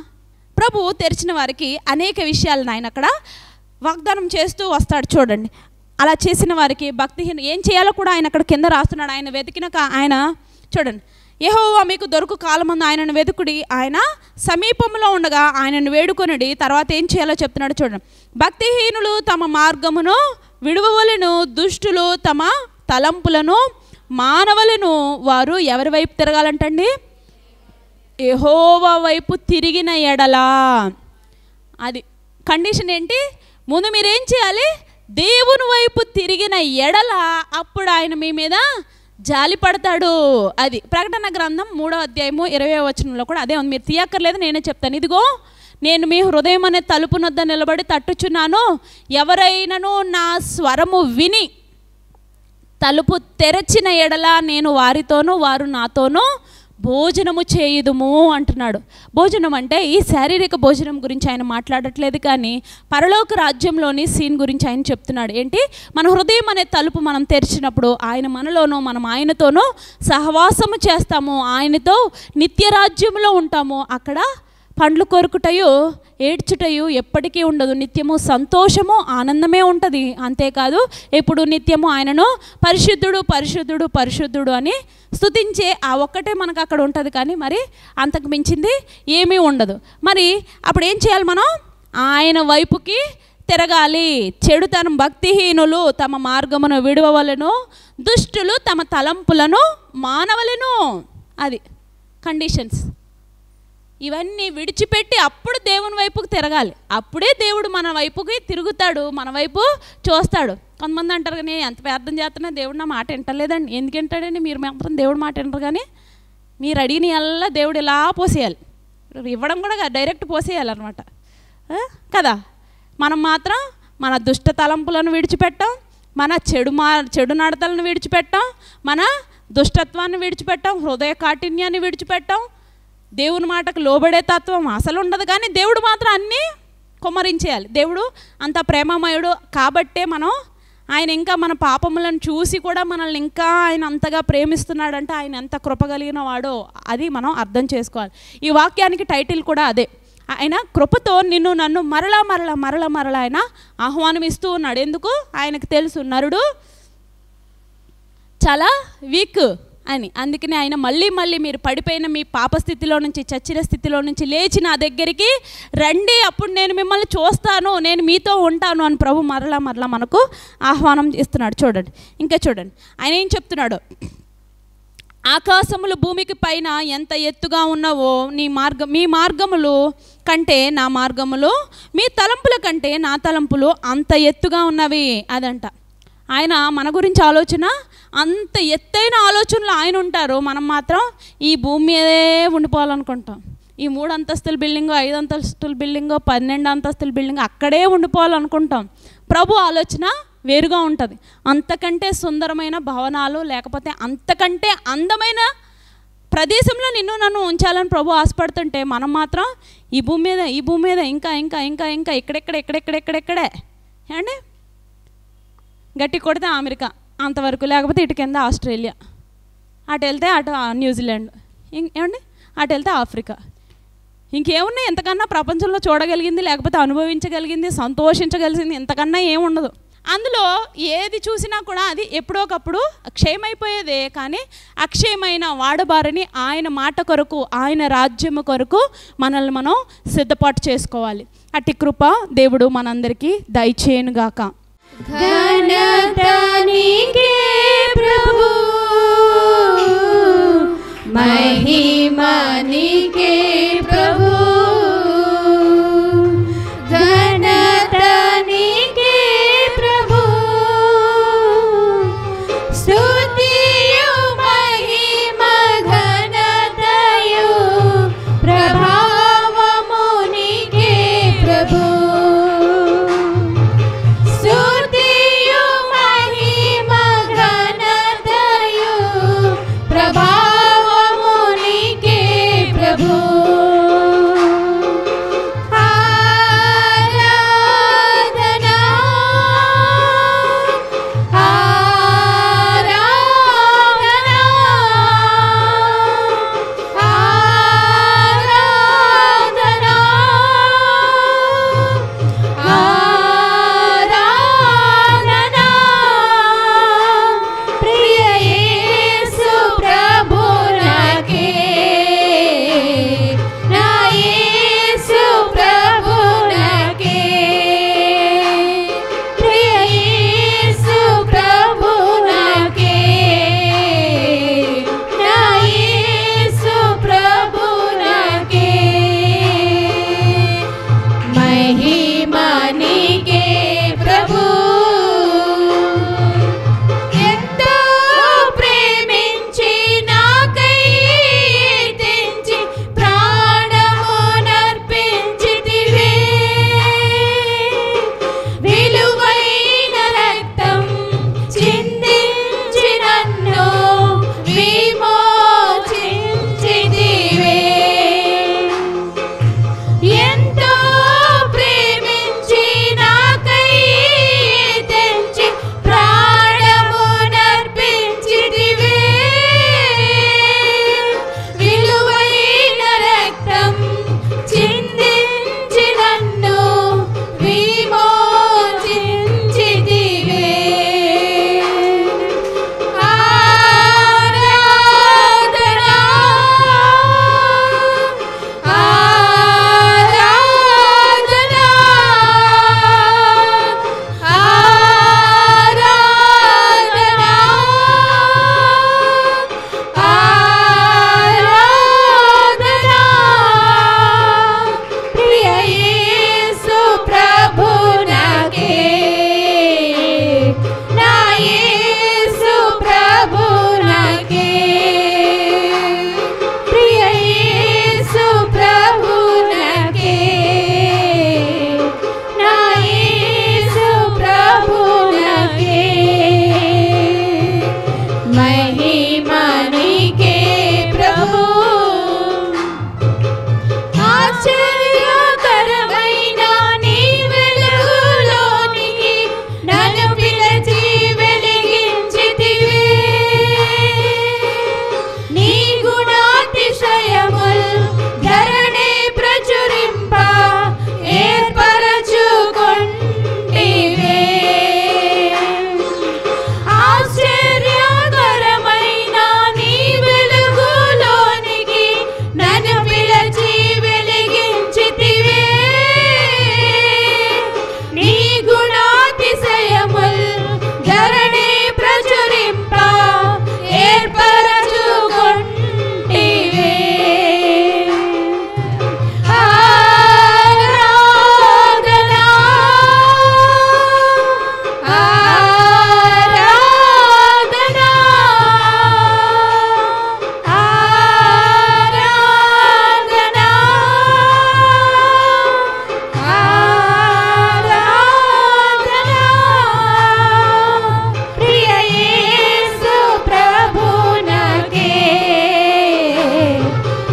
ప్రభువు తెరిచిన వారికి అనేక విషయాలను ఆయన అక్కడ వాగ్దానం చేస్తూ వస్తాడు. చూడండి, అలా చేసిన వారికి భక్తిహీన ఏం చేయాలో కూడా ఆయన అక్కడ కింద రాస్తున్నాడు. ఆయన వెతికినాక ఆయన చూడండి, యెహోవా మీకు దొరుకు కాలమందు ఆయనను వెతుకుడి, ఆయన సమీపంలో ఉండగా ఆయనను వేడుకొనుడి. తర్వాత ఏం చేయాలో చెప్తున్నాడు చూడండి. భక్తిహీనులు తమ మార్గమును విడువవలెను, దుష్టులు తమ తలంపులను మానవలను. వారు ఎవరి వైపు తిరగాలంటండి? యెహోవా వైపు తిరిగిన ఎడలా. అది కండిషన్ ఏంటి? ముందు మీరేం చేయాలి? దేవుని వైపు తిరిగిన ఎడల అప్పుడు ఆయన మీ మీద జాలి పడతాడు. అది ప్రకటన గ్రంథం 3వ అధ్యాయము 20వ వచనంలో కూడా అదే ఉంది. మీరు తీయక్కర్లేదు, నేనే చెప్తాను. ఇదిగో నేను మీ హృదయం అనే తలుపు నొద్ద నిలబడి తట్టుచున్నాను. ఎవరైనాను నా స్వరము విని తలుపు తెరచిన ఎడల నేను వారితోనూ వారు నాతోనూ భోజనము చేయుదుము అంటున్నాడు. భోజనం అంటే ఈ శారీరక భోజనం గురించి ఆయన మాట్లాడట్లేదు, కానీ పరలోక రాజ్యంలోని సీన్ గురించి ఆయన చెప్తున్నాడు. ఏంటి? మన హృదయం అనే తలుపు మనం తెరిచినప్పుడు ఆయన మనలోనూ మనం ఆయనతోనూ సహవాసము చేస్తాము, ఆయనతో నిత్య రాజ్యంలో ఉంటాము. అక్కడ పండ్లు కొరుకుటయు ఏడ్చుటయు ఎప్పటికీ ఉండదు. నిత్యము సంతోషము ఆనందమే ఉంటుంది. అంతేకాదు ఎప్పుడు నిత్యము ఆయనను పరిశుద్ధుడు పరిశుద్ధుడు పరిశుద్ధుడు అని స్తుతించే ఆ ఒక్కటే మనకు అక్కడ ఉంటుంది, కానీ మరి అంతకు మించింది ఏమీ ఉండదు. మరి అప్పుడు ఏం చేయాలి? మనం ఆయన వైపుకి తిరగాలి. చెడుతనం భక్తిహీనులు తమ మార్గమును విడువవలెను, దుష్టులు తమ తలంపులను మానవలెను. అది కండిషన్స్. ఇవన్నీ విడిచిపెట్టి అప్పుడు దేవుని వైపుకి తిరగాలి. అప్పుడే దేవుడు మన వైపుకి తిరుగుతాడు, మన వైపు చూస్తాడు. కొంతమంది అంటారు, కానీ ఎంత ప్రార్థన చేస్తున్నా దేవుడు నా మాట వింటలేదండి. ఎందుకు వింటాడండి? మీరు మాత్రం దేవుడు మాట వింటారు, కానీ మీరు అడిగిన అల్లా దేవుడు ఇలా పోసేయాలి. ఇవ్వడం కూడా డైరెక్ట్ పోసేయాలన్నమాట కదా. మనం మాత్రం మన దుష్ట తలంపులను విడిచిపెట్టాం, మన చెడు నడతలను విడిచిపెట్టాం, మన దుష్టత్వాన్ని విడిచిపెట్టాం, హృదయ కాఠిన్యాన్ని విడిచిపెట్టాం. దేవుని మాటకు లోబడే తత్వం అసలు ఉండదు, కానీ దేవుడు మాత్రం అన్నీ కుమ్మరించేయాలి. దేవుడు అంత ప్రేమమయుడు కాబట్టే మనం ఆయన ఇంకా మన పాపములను చూసి కూడా మనల్ని ఇంకా ఆయన అంతగా ప్రేమిస్తున్నాడంటే ఆయన ఎంత కృప కలిగిన వాడో అది మనం అర్థం చేసుకోవాలి. ఈ వాక్యానికి టైటిల్ కూడా అదే. ఆయన కృపతో నిన్ను నన్ను మరలా మరలా మరలా మరలా ఆయన ఆహ్వానం ఇస్తూ ఉన్నాడు. ఎందుకు? ఆయనకు తెలుసు నరుడు చాలా వీక్ అని. అందుకని ఆయన మళ్ళీ మళ్ళీ మీరు పడిపోయిన మీ పాప స్థితిలో నుంచి, చచ్చిన స్థితిలో నుంచి లేచి నా దగ్గరికి రండి, అప్పుడు నేను మిమ్మల్ని చూస్తాను, నేను మీతో ఉంటాను అని ప్రభు మరలా మరలా మనకు ఆహ్వానం ఇస్తున్నాడు. చూడండి, ఇంకా చూడండి ఆయన ఏం చెప్తున్నాడు. ఆకాశములు భూమికి పైన ఎంత ఎత్తుగా ఉన్నావో మీ మార్గములు కంటే నా మార్గములు, మీ తలంపుల కంటే నా తలంపులు అంత ఎత్తుగా ఉన్నవి అదంట. ఆయన మన గురించి ఆలోచన అంత ఎత్తైన ఆలోచనలు ఆయన ఉంటారు. మనం మాత్రం ఈ భూమి మీదే ఉండిపోవాలనుకుంటాం. ఈ 3 అంతస్తుల బిల్డింగో, 5 అంతస్తుల బిల్డింగో, 12 అంతస్తుల బిల్డింగో అక్కడే ఉండిపోవాలనుకుంటాం. ప్రభు ఆలోచన వేరుగా ఉంటుంది. అంతకంటే సుందరమైన భవనాలు, లేకపోతే అంతకంటే అందమైన ప్రదేశంలో నిన్ను నన్ను ఉంచాలని ప్రభు ఆశపడుతుంటే మనం మాత్రం ఈ భూమి మీద ఇంకా ఇంకా ఇంకా ఇంకా ఇక్కడెక్కడే ఏమండి, గట్టి కొడితే అమెరికా అంతవరకు, లేకపోతే ఇటు కింద ఆస్ట్రేలియా, అటు వెళ్తే అటు న్యూజిలాండ్, ఏమండి అటు వెళ్తే ఆఫ్రికా. ఇంకేమున్నాయి ఎంతకన్నా ప్రపంచంలో చూడగలిగింది, లేకపోతే అనుభవించగలిగింది, సంతోషించగలిగింది ఇంతకన్నా ఏముండదు. అందులో ఏది చూసినా కూడా అది ఎప్పుడోకప్పుడు క్షయమైపోయేదే, కానీ అక్షయమైన వాడబారని ఆయన మాట కొరకు, ఆయన రాజ్యము కొరకు మనల్ని మనం సిద్ధపాటు చేసుకోవాలి. అట్టి కృప దేవుడు మనందరికీ దయచేయునుగాక. ఘనత నీకే ప్రభు, మహిమ నీకే ప్రభు, ఘనత నీకే ప్రభు, స్తుతియు మహిమ ఘనతయు ప్రభావము నీకే ప్రభు, స్తుతియు మహిమ ఘనతయు ప్రభావము నీకే ప్రభు. ఆరాధనా ఆరాధనా ఆరాధనా ఆరాధనా ప్రియ యేసు ప్రభునకే, నా యేసు ప్రభునకే, ప్రియ యేసు ప్రభునకే, నా యేసు ప్రభునకే, మహిమ నీకే ప్రభు, ఎంతో ప్రేమించి నాకై తెంచి ప్రాణమునర్పించితివే, విలువైన రక్తం చిందించి నన్ను విమోచించితివే, ఎంతో ప్రేమించి నాకై తెంచి ప్రాణమునర్పించితివే, విలువైన రక్తం చిందించి నన్ను విమోచించితివే. ఆరాధనా ఆరాధనా ఆరాధనా ఆరాధనా ప్రియ యేసు ప్రభునకే, నా యేసు ప్రభునకే, ప్రియ యేసు ప్రభునకే, నా యేసు ప్రభునకే, మహిమ నీకే ప్రభు. ఆశ్చర్యకరమైన నీ వెలుగులోనికి నన్ను పిలిచి వెలిగించితివే, నీ గుణాతిశయముల్ ధరణి ప్రచురింప ఏర్పరచుకొంటివే, ఆశ్చర్యకరమైన నీ వెలుగులోనికి నన్ను పిలిచి వెలిగించితివే, నీ గుణాతిశయముల్ ధరణి ప్రచురింప ఏర్పరచుకొంటివే. ఆరాధనా ఆరాధనా ఆరాధనా ఆరాధనా ప్రియ యేసు ప్రభునకే,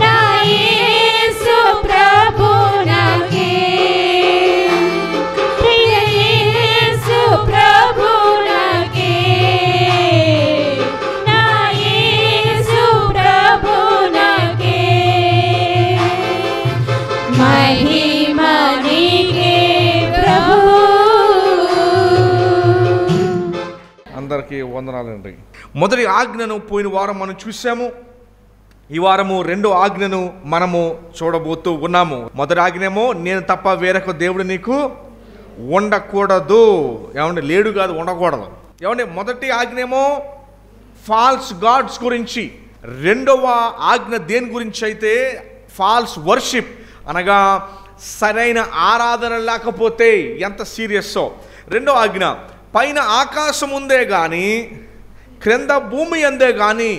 నా యేసు ప్రభునకే, ప్రియ యేసు ప్రభునకే, నా యేసు ప్రభునకే, మహిమ నీకే ప్రభు. అందరికీ వందనాలండి. మొదటి ఆజ్ఞను పోయిన వారం మనం చూసాము. ఈ వారము రెండో ఆజ్ఞను మనము చూడబోతూ ఉన్నాము. మొదటి ఆజ్ఞేమో నేను తప్ప వేరొక దేవుడు నీకు ఉండకూడదు. ఏమండి, లేడు కాదు, ఉండకూడదు. ఏమండి, మొదటి ఆజ్ఞేమో ఫాల్స్ గాడ్స్ గురించి, రెండవ ఆజ్ఞ దేని గురించి అయితే ఫాల్స్ వర్షిప్, అనగా సరైన ఆరాధన లేకపోతే ఎంత సీరియస్సో. రెండో ఆజ్ఞ, పైన ఆకాశం ఉందే కానీ క్రింద భూమి అందే కానీ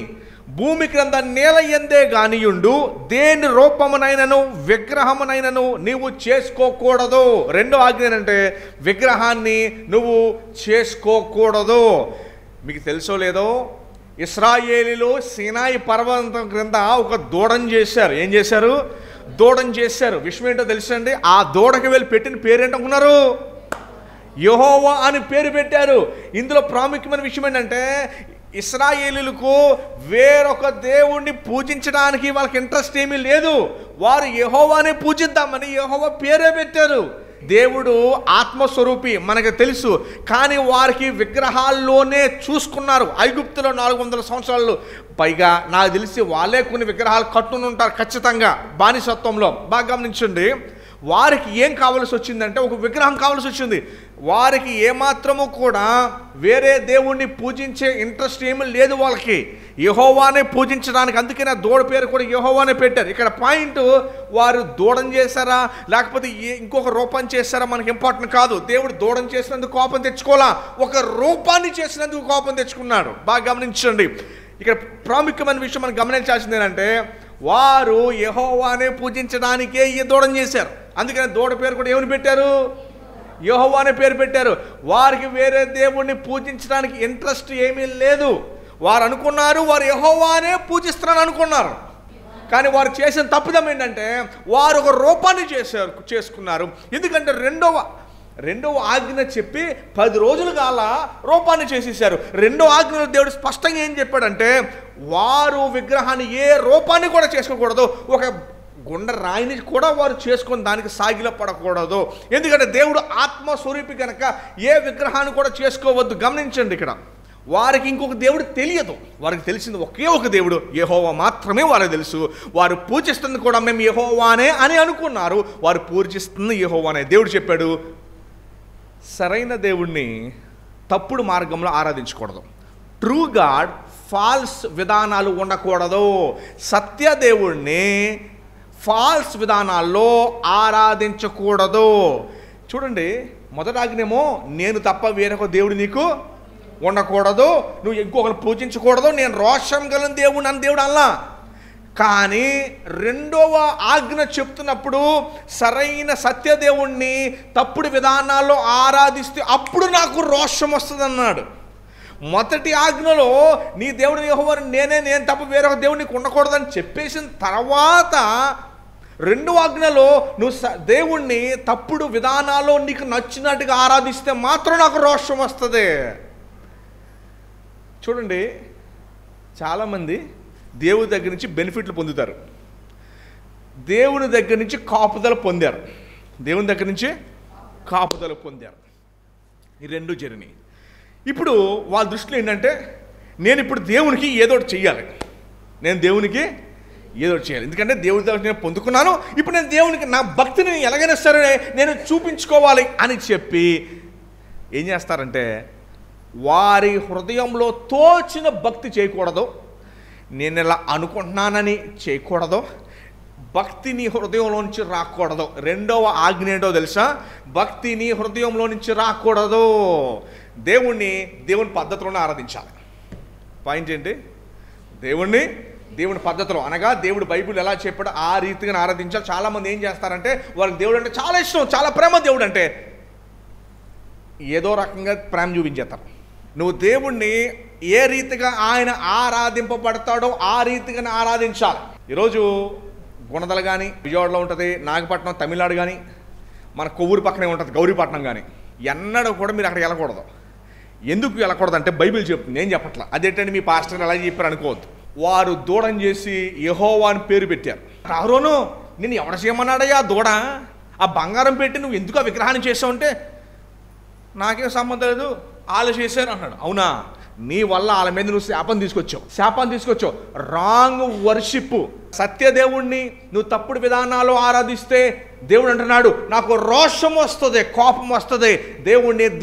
భూమి క్రింద నేల ఎందే గానియుండు దేని రూపమునైనను విగ్రహమునైనను నీవు చేసుకోకూడదు. రెండో ఆజ్ఞ ఏంటంటే విగ్రహాన్ని నువ్వు చేసుకోకూడదు. మీకు తెలుసో లేదో, ఇశ్రాయేలీలు సీనాయి పర్వతం క్రింద ఒక దూడను చేశారు. ఏం చేశారు? దూడను చేశారు. విషయం ఏంటో తెలుసండి, ఆ దూడకి వెళ్ళి పెట్టిన పేరేంటనుకున్నారు? యెహోవా అని పేరు పెట్టారు. ఇందులో ప్రాముఖ్యమైన విషయం ఏంటంటే ఇశ్రాయేలీలకు వేరొక దేవుణ్ణి పూజించడానికి వాళ్ళకి ఇంట్రెస్ట్ ఏమీ లేదు. వారు యెహోవానే పూజిద్దామని యెహోవా పేరే పెట్టారు. దేవుడు ఆత్మస్వరూపి మనకు తెలుసు, కానీ వారికి విగ్రహాల్లోనే చూసుకున్నారు. ఐగుప్తులో 400 సంవత్సరాలు పైగా నాకు తెలిసి వాళ్ళే కొన్ని విగ్రహాలు కట్టుని ఉంటారు ఖచ్చితంగా బానిసత్వంలో. బాగా గమనించండి, వారికి ఏం కావాల్సి వచ్చిందంటే ఒక విగ్రహం కావాల్సి వచ్చింది. వారికి ఏమాత్రము కూడా వేరే దేవుణ్ణి పూజించే ఇంట్రెస్ట్ ఏమీ లేదు వాళ్ళకి, యెహోవానే పూజించడానికి. అందుకే నా దూడ పేరు కూడా యెహోవానే పెట్టారు. ఇక్కడ పాయింట్, వారు దూడం చేశారా లేకపోతే ఇంకొక రూపం చేశారా మనకి ఇంపార్టెంట్ కాదు. దేవుడు దూడం చేసినందుకు కోపం తెచ్చుకోవాలా, ఒక రూపాన్ని చేసినందుకు కోపం తెచ్చుకున్నాడు. బాగా గమనించండి, ఇక్కడ ప్రాముఖ్యమైన విషయం మనం గమనించాల్సింది ఏంటంటే వారు యెహోవానే పూజించడానికే ఈ దూడం చేశారు. అందుకని దూడ పేరు కూడా ఏమని పెట్టారు? యెహోవా అనే పేరు పెట్టారు. వారికి వేరే దేవుణ్ణి పూజించడానికి ఇంట్రెస్ట్ ఏమీ లేదు. వారు అనుకున్నారు వారు యెహోవానే పూజిస్తున్నారని అనుకున్నారు. కానీ వారు చేసిన తప్పిదం ఏంటంటే వారు ఒక రూపాన్ని చేసుకున్నారు. ఎందుకంటే రెండవ ఆజ్ఞ చెప్పి 10 రోజులు కాల రూపాన్ని చేసేసారు. రెండో ఆజ్ఞలో దేవుడు స్పష్టంగా ఏం చెప్పాడంటే వారు విగ్రహాన్ని ఏ రూపాన్ని కూడా చేసుకోకూడదు, ఒక గుండ రాయిని కూడా వారు చేసుకొని దానికి సాగిల పడకూడదు. ఎందుకంటే దేవుడు ఆత్మస్వరూపి కనుక ఏ విగ్రహాన్ని కూడా చేసుకోవద్దు. గమనించండి, ఇక్కడ వారికి ఇంకొక దేవుడు తెలియదు. వారికి తెలిసింది ఒకే ఒక దేవుడు యెహోవా మాత్రమే వారికి తెలుసు. వారు పూజిస్తుంది కూడా మేము యెహోవానే అని అనుకున్నారు. వారు పూజిస్తుంది యెహోవానే. దేవుడు చెప్పాడు సరైన దేవుణ్ణి తప్పుడు మార్గంలో ఆరాధించకూడదు. ట్రూ గాడ్ ఫాల్స్ విధానాలు ఉండకూడదు. సత్య దేవుణ్ణి ఫాల్స్ విధానాల్లో ఆరాధించకూడదు. చూడండి, మొదటి ఆజ్ఞేమో నేను తప్ప వేరొక దేవుడు నీకు ఉండకూడదు, నువ్వు ఇంకొకరు పూజించకూడదు, నేను రోషం గల దేవుడు అని దేవుడు అలా. కానీ రెండవ ఆజ్ఞ చెప్తున్నప్పుడు సరైన సత్యదేవుణ్ణి తప్పుడు విధానాల్లో ఆరాధిస్తే అప్పుడు నాకు రోషం వస్తుంది అన్నాడు. మొదటి ఆజ్ఞలో నీ దేవుడు యెహోవాను నేను తప్ప వేరొక దేవుడు నీకు ఉండకూడదని చెప్పేసిన తర్వాత రెండవ ఆజ్ఞలో నువ్వు దేవుణ్ణి తప్పుడు విధానాల్లో నీకు నచ్చినట్టుగా ఆరాధిస్తే మాత్రం నాకు రోషం వస్తుంది. చూడండి, చాలామంది దేవుడి దగ్గర నుంచి బెనిఫిట్లు పొందుతారు, దేవుని దగ్గర నుంచి కాపుదల పొందారు. దేవుని దగ్గర నుంచి కాపుదల పొందారు. ఈ రెండు జరిగినాయి. ఇప్పుడు వాళ్ళ దృష్టిలో ఏంటంటే నేను ఇప్పుడు దేవునికి ఏదో ఒకటి చెయ్యాలి, నేను దేవునికి ఏదో ఒకటి చేయాలి, ఎందుకంటే దేవుడి దగ్గర నేను పొందుకున్నాను, ఇప్పుడు నేను దేవునికి నా భక్తిని ఎలాగైనా సరే నేను చూపించుకోవాలి అని చెప్పి ఏం చేస్తారంటే వారి హృదయంలో తోచిన భక్తి చేయకూడదు, నేను ఇలా అనుకుంటున్నానని చేయకూడదు, భక్తి నీ హృదయంలో నుంచి రాకూడదు. రెండవ ఆజ్ఞ ఏంటో తెలుసా? భక్తి నీ హృదయంలో నుంచి రాకూడదు. దేవుని పద్ధతిలోనే ఆరాధించాలి. పాయింట్ ఏంటి? దేవుని పద్ధతిలో, అనగా దేవుడు బైబిల్ ఎలా చెప్పాడో ఆ రీతిగా ఆరాధించాలి. చాలామంది ఏం చేస్తారంటే వాళ్ళకి దేవుడు అంటే చాలా ఇష్టం, చాలా ప్రేమ దేవుడు అంటే ఏదో రకంగా ప్రేమ చూపించేస్తారు. నువ్వు దేవుణ్ణి ఏ రీతిగా ఆయన ఆరాధింపబడతాడో ఆ రీతిగా ఆరాధించాలి. ఈరోజు గుణదల కానీ విజయవాడలో ఉంటుంది, నాగపట్నం తమిళనాడు కానీ, మన కొవ్వూరు పక్కనే ఉంటుంది గౌరీపట్నం కానీ, ఎన్నడూ కూడా మీరు అక్కడికి వెళ్ళకూడదు. ఎందుకు వెళ్ళకూడదు అంటే బైబిల్ చెప్తుంది, నేను చెప్పట్లా. అదేంటంటే మీ పాస్టర్ ఎలా చెప్పారు అనుకోవద్దు. వారు దూడం చేసి యెహోవా అని పేరు పెట్టారు. అహరోను నేను ఎవడ చేయమన్నాడయ్యా దూడ, ఆ బంగారం పెట్టి నువ్వు ఎందుకు ఆ విగ్రహాన్ని చేసావు అంటే నాకేం సంబంధం లేదు, వాళ్ళు చేశారు అన్నాడు. అవునా, నీ వల్ల వాళ్ళ మీద నువ్వు శాపాన్ని తీసుకొచ్చావు. Wrong worship. సత్యదేవుణ్ణి నువ్వు తప్పుడు విధానాలు ఆరాధిస్తే దేవుడు అంటున్నాడు నాకు రోషం వస్తుంది, కోపం వస్తుంది.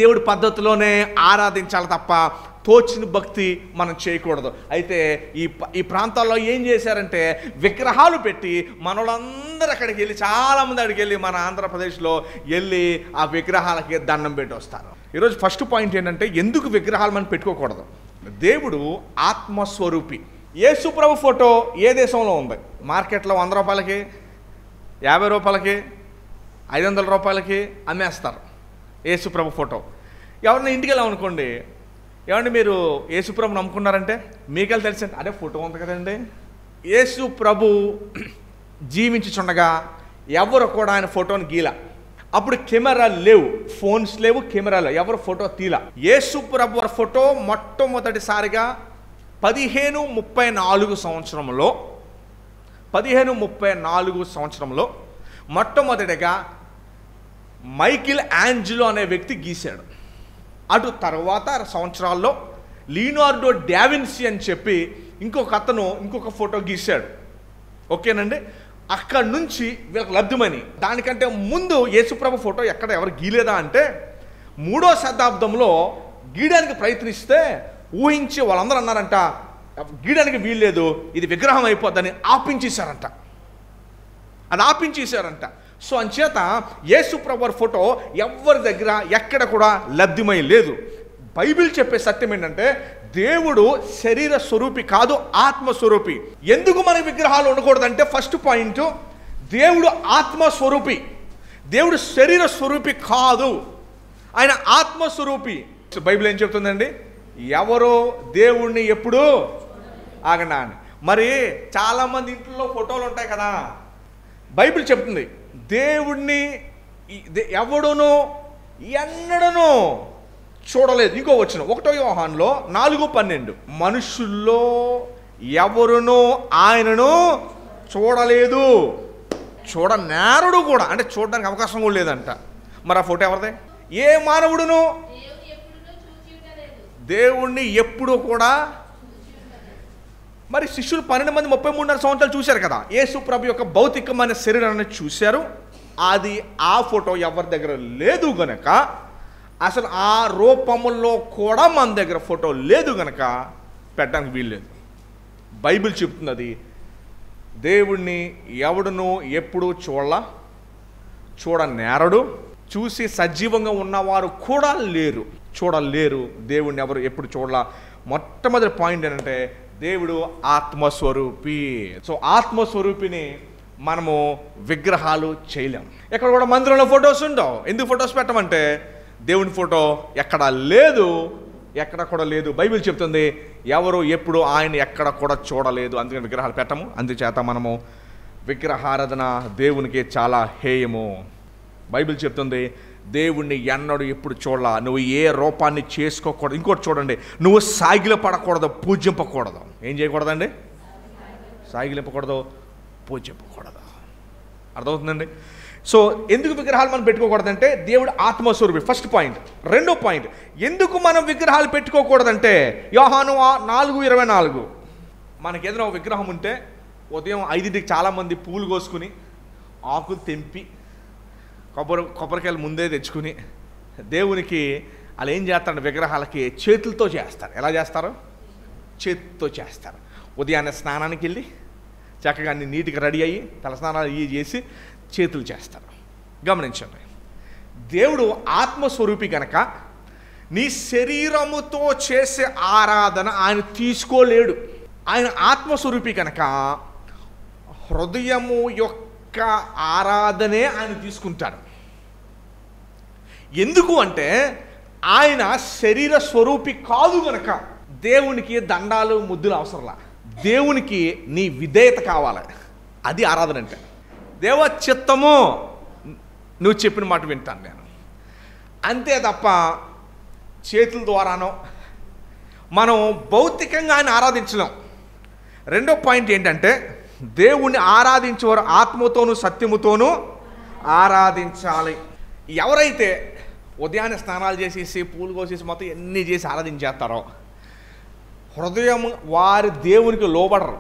దేవుడి పద్ధతిలోనే ఆరాధించాలి తప్ప తోచిన భక్తి మనం చేయకూడదు. అయితే ఈ ప్రాంతాల్లో ఏం చేశారంటే విగ్రహాలు పెట్టి మనోళ్ళందరూ అక్కడికి వెళ్ళి, చాలామంది అక్కడికి వెళ్ళి మన ఆంధ్రప్రదేశ్లో వెళ్ళి ఆ విగ్రహాలకి దండం పెట్టి వస్తారు. ఈరోజు ఫస్ట్ పాయింట్ ఏంటంటే ఎందుకు విగ్రహాలు మనం పెట్టుకోకూడదు. దేవుడు ఆత్మస్వరూపి. యేసు ప్రభు ఫోటో ఏ దేశంలో ఉంది? మార్కెట్లో 100 రూపాయలకి, 50 రూపాయలకి, 500 రూపాయలకి అమ్మేస్తారు యేసు ప్రభు ఫోటో. ఎవరిని ఇంటికి వెళ్ళామనుకోండి, ఏమండి మీరు యేసు ప్రభు నమ్ముకున్నారంటే మీకెళ్ళి తెలిసి అదే ఫోటో ఉంది కదండి. యేసు ప్రభు జీవించుచుండగా ఎవరు కూడా ఆయన ఫోటోని గీల. అప్పుడు కెమెరాలు లేవు, ఫోన్స్ లేవు, కెమెరాలు, ఎవరు ఫోటో తీల. యేసు ప్రభు ఫోటో మొట్టమొదటిసారిగా 1534 సంవత్సరంలో మొట్టమొదటిగా మైకిల్ యాంజెలో అనే వ్యక్తి గీశాడు. అటు తర్వాత సంవత్సరాల్లో లియోనార్డో డావిన్సీ అని చెప్పి ఇంకొక ఫోటో గీశాడు. ఓకేనండి. అక్కడి నుంచి వీళ్ళకి లబ్ధమని. దానికంటే ముందు యేసుప్రభు ఫోటో ఎవరు గీలేదా అంటే 3వ శతాబ్దంలో గీయడానికి ప్రయత్నిస్తే ఊహించి వాళ్ళందరూ అన్నారంట గీయడానికి వీల్లేదు, ఇది విగ్రహం అయిపోద్దని ఆపించేశారంట. సో అంచేత యేసుప్రభు ఫోటో ఎవరి దగ్గర ఎక్కడ కూడా లబ్ధిమై లేదు. బైబిల్ చెప్పే సత్యం ఏంటంటే దేవుడు శరీర స్వరూపి కాదు, ఆత్మస్వరూపి. ఎందుకు మన విగ్రహాలు ఉండకూడదంటే ఫస్ట్ పాయింట్, దేవుడు ఆత్మస్వరూపి, దేవుడు శరీర స్వరూపి కాదు, ఆయన ఆత్మస్వరూపి. బైబిల్ ఏం చెప్తుందండి? ఎవరో దేవుణ్ణి ఎప్పుడు ఆగండి. మరి చాలామంది ఇంట్లో ఫోటోలు ఉంటాయి కదా, బైబిల్ చెప్తుంది దేవుణ్ణి ఎవడును ఎన్నడను చూడలేదు. ఇంకో వచ్చిన 1 యోహానులో 4:12 మనుషుల్లో ఎవరునూ ఆయనను చూడలేదు, చూడనేరుడు కూడా, అంటే చూడడానికి అవకాశం కూడా లేదంట. మరి ఆ ఫోటో ఎవరిదే? ఏ మానవుడును దేవుణ్ణి ఎప్పుడు కూడా. మరి శిష్యులు 12 మంది 33.5 సంవత్సరాలు చూశారు కదా, యేసు ప్రభు యొక్క భౌతికమైన శరీరాన్ని చూశారు. అది ఆ ఫోటో ఎవరి దగ్గర లేదు గనక, అసలు ఆ రూపములో కూడా మన దగ్గర ఫోటో లేదు గనక పెట్టడానికి వీల్లేదు. బైబిల్ చెప్తుంది అది దేవుణ్ణి ఎవడును ఎప్పుడు చూడనేరడు, చూసి సజీవంగా ఉన్నవారు కూడా చూడలేరు. దేవుణ్ణి ఎవరు ఎప్పుడు చూడాల. మొట్టమొదటి పాయింట్ ఏంటంటే దేవుడు ఆత్మస్వరూపి. సో ఆత్మస్వరూపిని మనము విగ్రహాలు చేయలేము. ఎక్కడ కూడా మందిరంలో ఫొటోస్ ఉండవు. ఎందుకు ఫొటోస్ పెట్టమంటే దేవుని ఫోటో ఎక్కడ కూడా లేదు. బైబిల్ చెప్తుంది ఎవరు ఎప్పుడు ఆయన ఎక్కడ కూడా చూడలేదు, అందుకని విగ్రహాలు పెట్టము. అందుచేత మనము విగ్రహారాధన దేవునికి చాలా హేయము. బైబిల్ చెప్తుంది దేవుణ్ణి ఎన్నడూ ఎప్పుడు చూడాల, నువ్వు ఏ రూపాన్ని చేసుకోకూడదు. ఇంకోటి చూడండి, నువ్వు సాగిలపడకూడదు, పూజింపకూడదు. ఏం చేయకూడదండి? సాగిలింపకూడదు, పూజింపకూడదు. అర్థమవుతుందండి? సో ఎందుకు విగ్రహాలు మనం పెట్టుకోకూడదంటే దేవుడు ఆత్మస్వరూపి, ఫస్ట్ పాయింట్. రెండో పాయింట్, ఎందుకు మనం విగ్రహాలు పెట్టుకోకూడదంటే యోహాను 4:24 మనకి ఏదైనా ఒక విగ్రహం ఉంటే ఉదయం 5ంటికి చాలామంది పూలు కోసుకుని ఆకులు తెంపి కొబ్బరికాయలు ముందే తెచ్చుకుని దేవునికి అలా ఏం చేస్తారంటే విగ్రహాలకి చేతులతో చేస్తారు. ఎలా చేస్తారు? చేతితో చేస్తారు. ఉదయాన్నే స్నానానికి వెళ్ళి చక్కగా అన్ని నీట్గా రెడీ అయ్యి తలస్నానాలు ఇవి చేసి చేతులు చేస్తారు. గమనించండి, దేవుడు ఆత్మస్వరూపి కనుక నీ శరీరముతో చేసే ఆరాధన ఆయన తీసుకోలేడు. ఆయన ఆత్మస్వరూపి కనుక హృదయము యొక్క ఆరాధనే ఆయన తీసుకుంటాడు. ఎందుకు అంటే ఆయన శరీర స్వరూపి కాదు గనక. దేవునికి దండాలు ముద్దులు అవసరంలా, దేవునికి నీ విధేయత కావాలి. అది ఆరాధన అంటే. దేవ చిత్తము, నువ్వు చెప్పిన మాట వింటాను నేను, అంతే తప్ప చేతుల ద్వారానో మనం భౌతికంగా ఆయన ఆరాధించలేం. రెండో పాయింట్ ఏంటంటే దేవుణ్ణి ఆరాధించేవారు ఆత్మతోనూ సత్యముతోనూ ఆరాధించాలి. ఎవరైతే ఉదయాన్నే స్నానాలు చేసేసి పూలు కోసేసి మొత్తం ఎన్ని చేసి ఆరాధించేస్తారో హృదయం వారి దేవునికి లోబడరు.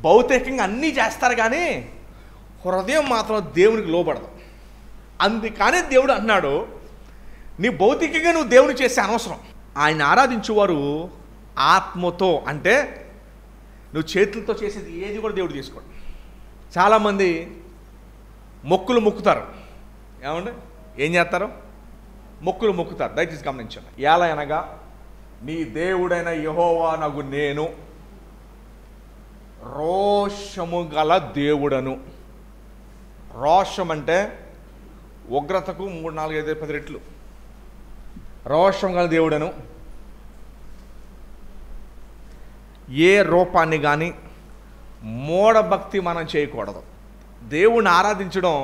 భౌతికంగా అన్నీ చేస్తారు కానీ హృదయం మాత్రం దేవునికి లోబడదు. అందుకనే దేవుడు అన్నాడు, నీ భౌతికంగా నువ్వు దేవుని చేసే అనవసరం. ఆయన ఆరాధించేవారు ఆత్మతో, అంటే నువ్వు చేతులతో చేసేది ఏది కూడా దేవుడు తీసుకోడు. చాలామంది మొక్కులు మొక్కుతారు. ఏమండి, ఏం చేస్తారు? మొక్కులు మొక్కుతారు. దయచేసి గమనించండి. ఎలా అనగా, నీ దేవుడైన యెహోవా నగు నేను రోషము గల దేవుడను. రోషం అంటే ఉగ్రతకు 3, 4, 5, 10 రెట్లు. రోషం గల దేవుడను. ఏ రూపాన్ని కానీ మూఢభక్తి మనం చేయకూడదు. దేవుణ్ణి ఆరాధించడం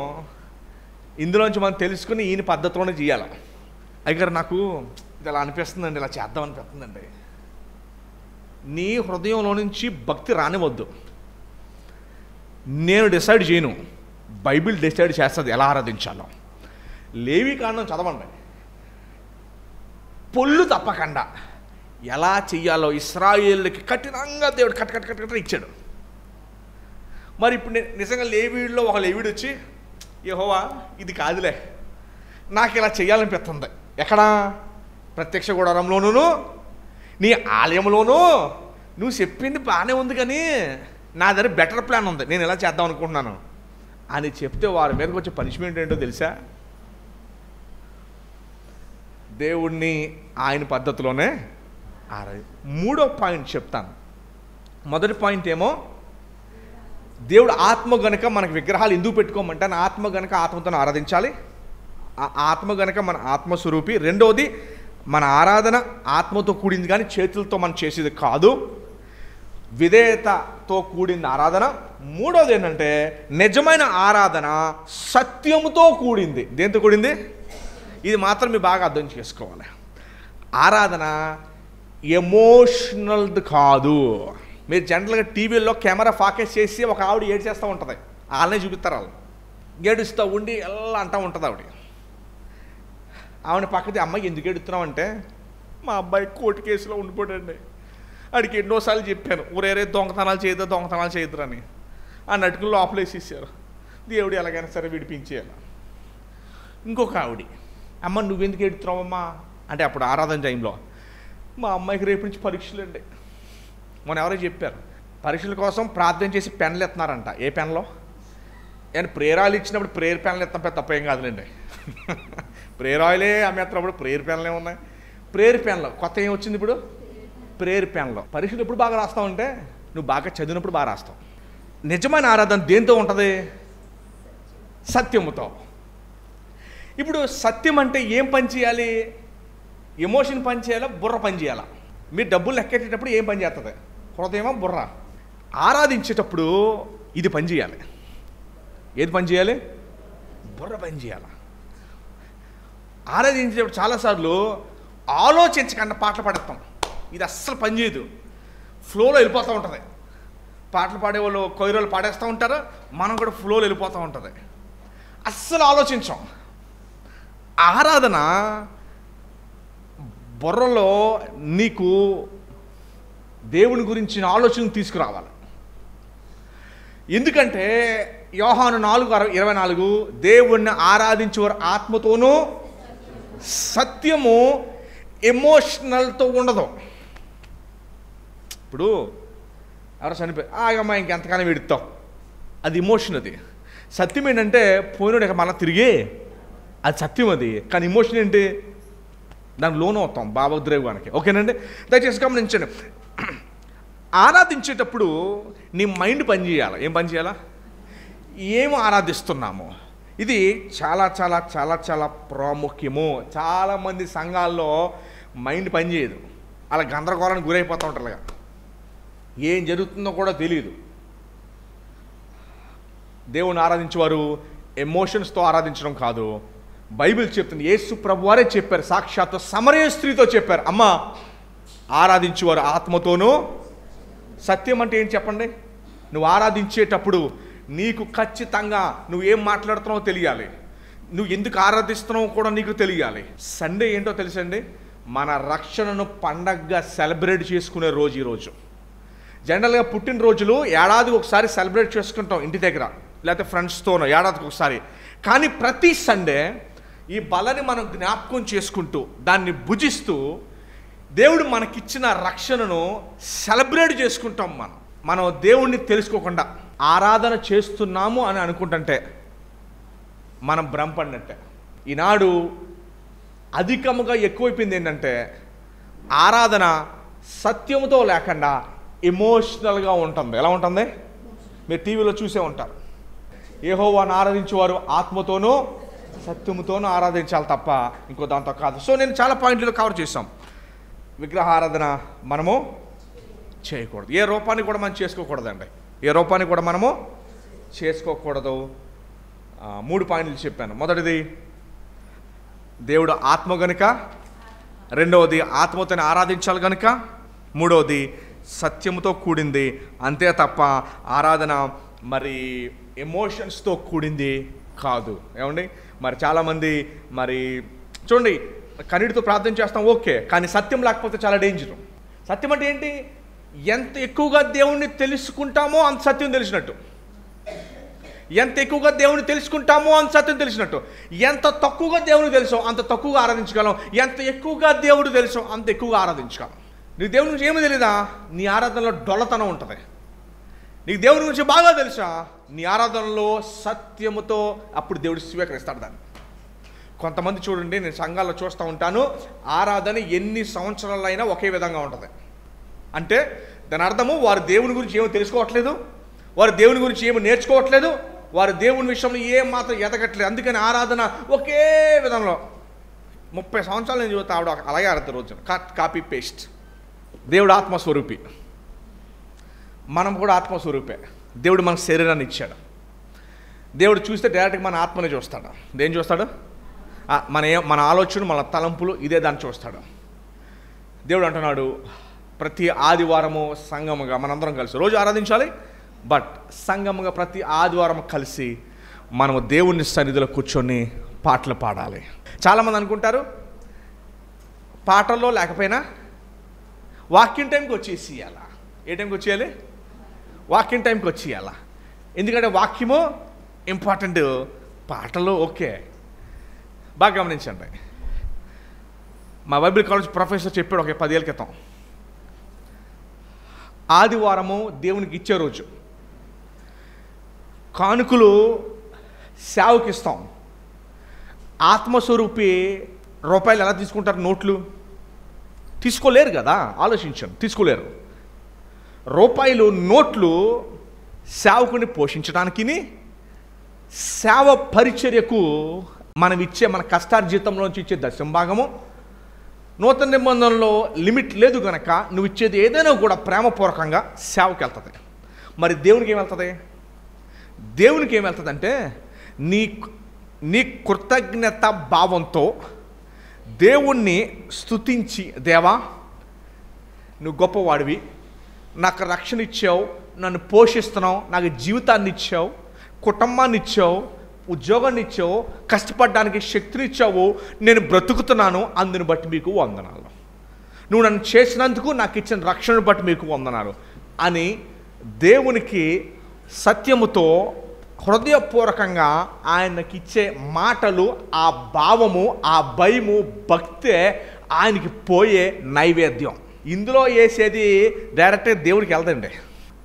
ఇందులోంచి మనం తెలుసుకుని ఈయన పద్ధతిలోనే చేయాలి. అయితే నాకు ఇది ఇలా అనిపిస్తుందండి, ఇలా చేద్దాం అనిపిస్తుందండి. నీ హృదయంలో నుంచి భక్తి రానివద్దు. నేను డిసైడ్ చేయను, బైబిల్ డిసైడ్ చేస్తుంది ఎలా ఆరాధించాలో. లేవికాండం చదవండి. పొల్లు తప్పకుండా ఎలా చెయ్యాలో ఇశ్రాయేలుకి కఠినంగా దేవుడు కట్ట ఇచ్చాడు. మరి ఇప్పుడు నిజంగా లేవీడులో ఒక లేవీడు వచ్చి, యెహోవా ఇది కాదులే, నాకు ఇలా చెయ్యాలనిపిస్తుంది. ఎక్కడ? ప్రత్యక్ష గుడారంలోనూ నీ ఆలయంలోనూ నువ్వు చెప్పింది బాగానే ఉంది, కానీ నా దగ్గర బెటర్ ప్లాన్ ఉంది, నేను ఎలా చేద్దాం అనుకుంటున్నాను అని చెప్తే వారి మీదకి వచ్చే పనిష్మెంట్ ఏంటో తెలుసా? దేవుణ్ణి ఆయన పద్ధతిలోనే మూడో పాయింట్ చెప్తాను. మొదటి పాయింట్ ఏమో, దేవుడు ఆత్మ గనుక మనకు విగ్రహాలు ఎందుకు పెట్టుకోమంటే, ఆత్మ గనుక ఆత్మతో ఆరాధించాలి. ఆ ఆత్మ గనుక మన ఆత్మస్వరూపి. రెండవది, మన ఆరాధన ఆత్మతో కూడింది కానీ చేతులతో మనం చేసేది కాదు, విధేయతతో కూడింది ఆరాధన. మూడవది ఏంటంటే, నిజమైన ఆరాధన సత్యముతో కూడింది. దేంతో కూడింది? ఇది మాత్రం మీరు బాగా అర్థం చేసుకోవాలి. ఆరాధన ఎమోషనల్ది కాదు. మీరు జనరల్గా టీవీల్లో కెమెరా ఫోకస్ చేసి ఒక ఆవిడ ఏడు చేస్తూ ఉంటుంది, వాళ్ళనే చూపిస్తారు. వాళ్ళు ఏడుస్తూ ఉండి ఎలా అంటూ ఉంటుంది ఆవిడ. ఆవిడ పక్కది, అమ్మాయి ఎందుకు ఏడుస్తున్నావు అంటే, మా అబ్బాయి కోర్టు కేసులో ఉండిపోయాడండి, ఆడికి ఎన్నోసార్లు చెప్పాను ఊరేరే దొంగతనాలు చేయద్దు అని. ఆ నటుకులు లోపలేసేసారు. దేవుడు ఎలాగైనా సరే విడిపించేయాలి. ఇంకొక ఆవిడ, అమ్మ నువ్వెందుకు ఏడుతున్నావమ్మా అంటే, అప్పుడు ఆరాధన టైంలో, మా అమ్మాయికి రేపు నుంచి పరీక్షలు అండి. మొన్న ఎవరో చెప్పారు, పరీక్షల కోసం ప్రార్థన చేసి పెన్లు ఎత్తున్నారంట. ఏ పెన్లో? నేను ప్రేయర్ ఆయిల్ ఇచ్చినప్పుడు ప్రేయర్ పెన్లు ఎత్తాం, పెద్ద తప్పేం కాదులేండి. ప్రేయర్ ఆయిలే అమ్మేస్తున్నప్పుడు ప్రేయర్ పెన్లే ఉన్నాయి. ప్రేయర్ పెన్లో కొత్త ఏం వచ్చింది ఇప్పుడు? ప్రేయర్ పెన్లో. పరీక్షలు ఎప్పుడు బాగా రాస్తావంటే, నువ్వు బాగా చదివినప్పుడు బాగా రాస్తావు. నిజమైన ఆరాధన దేంతో ఉంటుంది? సత్యముతో. ఇప్పుడు సత్యం అంటే ఏం పని చేయాలి? ఎమోషన్ పని చేయాలా, బుర్ర పని చేయాలా? మీరు డబ్బులు లెక్కెట్టేటప్పుడు ఏం పని చేస్తుంది? హృదయమా, బుర్ర? ఆరాధించేటప్పుడు ఇది పని చేయాలి. ఏది పని చేయాలి? బుర్ర పని చేయాలి. ఆరాధించేటప్పుడు చాలాసార్లు ఆలోచించకుండా పాటలు పాడేస్తాం. ఇది అస్సలు పని చేయదు, ఫ్లోలో వెళ్ళిపోతూ ఉంటుంది. పాటలు పాడేవాళ్ళు కొయ్యరోళ్ళు పాడేస్తూ ఉంటారు, మనం కూడా ఫ్లోలో వెళ్ళిపోతూ ఉంటుంది. అస్సలు ఆలోచించాం. ఆరాధన బుర్రలో నీకు దేవుని గురించిన ఆలోచన తీసుకురావాలి. ఎందుకంటే యోహాను 4:24 దేవుణ్ణి ఆరాధించేవారు ఆత్మతోనూ, సత్యము ఎమోషనల్తో ఉండదు. ఇప్పుడు ఎవరో చనిపోయి ఆగమ్మా ఇంకెంతకాలం విడుతావు, అది ఎమోషన్. అది సత్యం ఏంటంటే పోయినోడు ఇక మళ్ళీ తిరిగి, అది సత్యం. అది కానీ ఎమోషన్ ఏంటి? దానికి లోన్ అవుతాం భావోద్రేగానికి. ఓకేనండి, దయచేసి గమనించండి. ఆరాధించేటప్పుడు నీ మైండ్ పనిచేయాలి. ఏం పని చేయాలా? ఏం ఆరాధిస్తున్నాము, ఇది చాలా చాలా చాలా చాలా ప్రాముఖ్యము. చాలామంది సంఘాల్లో మైండ్ పనిచేయదు, అలా గందరగోళానికి గురైపోతూ ఉంటారు. ఏం జరుగుతుందో కూడా తెలియదు. దేవుని ఆరాధించేవారు ఎమోషన్స్తో ఆరాధించడం కాదు. బైబిల్ చెప్తుంది, యేసు ప్రభువారే చెప్పారు, సాక్షాత్తు సమరయ స్త్రీతో చెప్పారు, అమ్మ ఆరాధించేవారు ఆత్మతోనూ. సత్యం అంటే ఏంటి చెప్పండి? నువ్వు ఆరాధించేటప్పుడు నీకు ఖచ్చితంగా నువ్వు ఏం మాట్లాడుతున్నావో తెలియాలి, నువ్వు ఎందుకు ఆరాధిస్తున్నావో కూడా నీకు తెలియాలి. సండే ఏంటో తెలుసండి, మన రక్షణను పండగగా సెలబ్రేట్ చేసుకునే రోజు ఈరోజు. జనరల్గా పుట్టినరోజులు ఏడాదికి ఒకసారి సెలబ్రేట్ చేసుకుంటాం ఇంటి దగ్గర. లేకపోతే ఫ్రెండ్స్తోనో ఏడాదికి ఒకసారి. కానీ ప్రతి సండే ఈ బలని మనం జ్ఞాపకం చేసుకుంటూ దాన్ని భుజిస్తూ దేవుడు మనకిచ్చిన రక్షణను సెలబ్రేట్ చేసుకుంటాం. మనం దేవుణ్ణి తెలుసుకోకుండా ఆరాధన చేస్తున్నాము అని అనుకుంటుంటే మనం భ్రమపడినట్టే. ఈనాడు అధికముగా ఎక్కువైపోయింది ఏంటంటే ఆరాధన సత్యముతో లేకుండా ఎమోషనల్గా ఉంటుంది. ఎలా ఉంటుంది? మీరు టీవీలో చూసే ఉంటారు. యెహోవాను ఆరాధించేవారు ఆత్మతోనూ సత్యముతోనూ ఆరాధించాలి తప్ప ఇంకో దాంతో కాదు. సో నేను చాలా పాయింట్లు కవర్ చేసాం. విగ్రహారాధన మనము చేయకూడదు. ఏ రూపాన్ని కూడా మనం చేసుకోకూడదండి. ఏ రూపాన్ని కూడా మనము చేసుకోకూడదు. 3 పాయింట్లు చెప్పాను. మొదటిది దేవుడు ఆత్మ గనుక, రెండవది ఆత్మతోనే ఆరాధించాలి కనుక, మూడవది సత్యముతో కూడింది. అంతే తప్ప ఆరాధన మరి ఎమోషన్స్తో కూడింది కాదు. ఏమండి? మరి చాలామంది మరి చూడండి, కన్నీటితో ప్రార్థన చేస్తాం ఓకే, కానీ సత్యం లేకపోతే చాలా డేంజరు. సత్యం అంటే ఏంటి? ఎంత ఎక్కువగా దేవుణ్ణి తెలుసుకుంటామో అంత సత్యం తెలిసినట్టు. ఎంత ఎక్కువగా దేవుని తెలుసుకుంటామో అంత సత్యం తెలిసినట్టు. ఎంత తక్కువగా దేవుని తెలుసో అంత తక్కువగా ఆరాధించగలం. ఎంత ఎక్కువగా దేవుడు తెలుసో అంత ఎక్కువగా ఆరాధించగలం. నీకు దేవుని గురించి ఏమీ తెలీదా? నీ ఆరాధనలో డొల్లతనం ఉంటుంది. నీకు దేవుని గురించి బాగా తెలుసా? నీ ఆరాధనలో సత్యముతో అప్పుడు దేవుడు స్వీకరిస్తాడు దాన్ని. కొంతమంది చూడండి, నేను సంఘాల్లో చూస్తూ ఉంటాను, ఆరాధన ఎన్ని సంవత్సరాలైనా ఒకే విధంగా ఉంటుంది. అంటే దాని అర్థము వారు దేవుని గురించి ఏమో తెలుసుకోవట్లేదు, వారు దేవుని గురించి ఏమో నేర్చుకోవట్లేదు, వారు దేవుని విషయంలో ఏం మాత్రం ఎదగట్లేదు. అందుకని ఆరాధన ఒకే విధంలో 30 సంవత్సరాలు నేను చూస్తా ఆవిడ అలాగే ఆడతారు రోజు కాపీ పేస్ట్. దేవుడు ఆత్మస్వరూపి, మనం కూడా ఆత్మస్వరూపే. దేవుడు మనకు శరీరాన్ని ఇచ్చాడు. దేవుడు చూస్తే డైరెక్ట్గా మన ఆత్మని చూస్తాడు. దేని చూస్తాడు? మన ఆలోచన, మన తలంపులు, ఇదే దాన్ని చూస్తాడు. దేవుడు అంటున్నాడు ప్రతి ఆదివారము సంఘముగా మనందరం కలిసి రోజు ఆరాధించాలి, బట్ సంఘముగా ప్రతి ఆదివారం కలిసి మనము దేవుని సన్నిధిలో కూర్చొని పాటలు పాడాలి. చాలామంది అనుకుంటారు పాటల్లో లేకపోయినా వాకింగ్ టైంకి వచ్చేసి ఇవ్వాలా. ఏ టైంకి వచ్చేయాలి? వాకింగ్ టైంకి వచ్చేయాలా. ఎందుకంటే వాక్యము ఇంపార్టెంట్, పాటలు ఓకే. బాగా గమనించండి, మా బైబిల్ కాలేజ్ ప్రొఫెసర్ చెప్పాడు ఒక 10 ఏళ్ళ క్రితం, ఆదివారము దేవునికి ఇచ్చే రోజు. కానుకలు సేవకి ఇస్తాం. ఆత్మస్వరూపి రూపాయలు ఎలా తీసుకుంటారు? నోట్లు తీసుకోలేరు కదా. ఆలోచించండి, తీసుకోలేరు. రూపాయలు నోట్లు సేవకుని పోషించడానికి, సేవ పరిచర్యకు మనం ఇచ్చే మన కష్టార్జితంలోంచి ఇచ్చే దశంభాగము. నూతన నిబంధనలో లిమిట్ లేదు కనుక నువ్వు ఇచ్చేది ఏదైనా కూడా ప్రేమపూర్వకంగా సేవకి వెళ్తుంది. మరి దేవునికి ఏం వెళ్తుంది? దేవునికి ఏం వెళ్తుంది అంటే నీ కృతజ్ఞత భావంతో దేవుణ్ణి స్తుతించి, దేవా నువ్వు గొప్పవాడివి, నాకు రక్షణ ఇచ్చావు, నన్ను పోషిస్తున్నావు, నాకు జీవితాన్ని ఇచ్చావు, కుటుంబాన్ని ఇచ్చావు, ఉద్యోగాన్ని ఇచ్చావు, కష్టపడడానికి శక్తిని ఇచ్చావు, నేను బ్రతుకుతున్నాను, అందుని బట్టి మీకు వందనాలు, నువ్వు నన్ను చేసినందుకు నాకు ఇచ్చిన రక్షణను బట్టి మీకు వందనాలు అని దేవునికి సత్యముతో హృదయపూర్వకంగా ఆయనకి ఇచ్చే మాటలు, ఆ భావము, ఆ భయము, భక్తే ఆయనకి పోయే నైవేద్యం. ఇందులో వేసేది డైరెక్ట్గా దేవుడికి వెళ్దండి.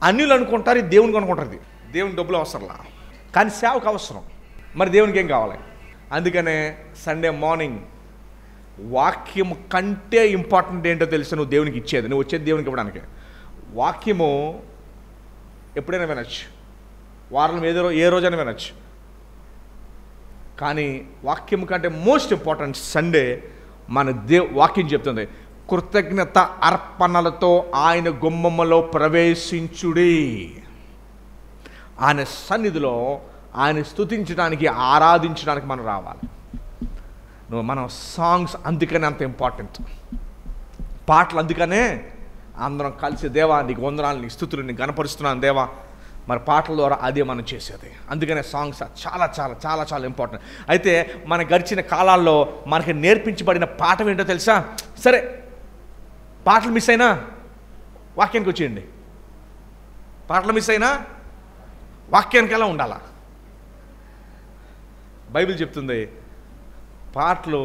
అన్యులు అనుకుంటారు ఇది దేవునికి అనుకుంటారు. ఇది దేవుని డబ్బులు అవసరంలా, కానీ సేవకు అవసరం. మరి దేవునికి ఏం కావాలి? అందుకనే సండే మార్నింగ్ వాక్యం కంటే ఇంపార్టెంట్ ఏంటో తెలిసి నువ్వు దేవునికి ఇచ్చేది, నువ్వు వచ్చేది దేవునికి ఇవ్వడానికి. వాక్యము ఎప్పుడైనా వినొచ్చు, వారంలో ఏ రోజైనా వినొచ్చు, కానీ వాక్యం కంటే మోస్ట్ ఇంపార్టెంట్ సండే మన వాక్యం చెప్తుంది, కృతజ్ఞత అర్పణలతో ఆయన గుమ్మములో ప్రవేశించుడి. ఆయన సన్నిధిలో ఆయన స్తుతించడానికి, ఆరాధించడానికి మనం రావాలి. మనం సాంగ్స్ అందుకనే అంత ఇంపార్టెంట్, పాటలు అందుకనే అందరం కలిసి దేవా నీకు వందనాలు, నీ స్తుతులు, నీకు గణపరుస్తున్నాను దేవా. మరి పాటల ద్వారా అదే మనం చేసేది. అందుకనే సాంగ్స్ చాలా చాలా చాలా చాలా ఇంపార్టెంట్. అయితే మన గడిచిన కాలాల్లో మనకి నేర్పించబడిన పాఠం ఏంటో తెలుసా? సరే పాటలు మిస్ అయినా వాక్యానికి వచ్చేయండి, పాటలు మిస్ అయినా వాక్యానికి ఎలా ఉండాలా? బైబిల్ చెప్తుంది పాటలు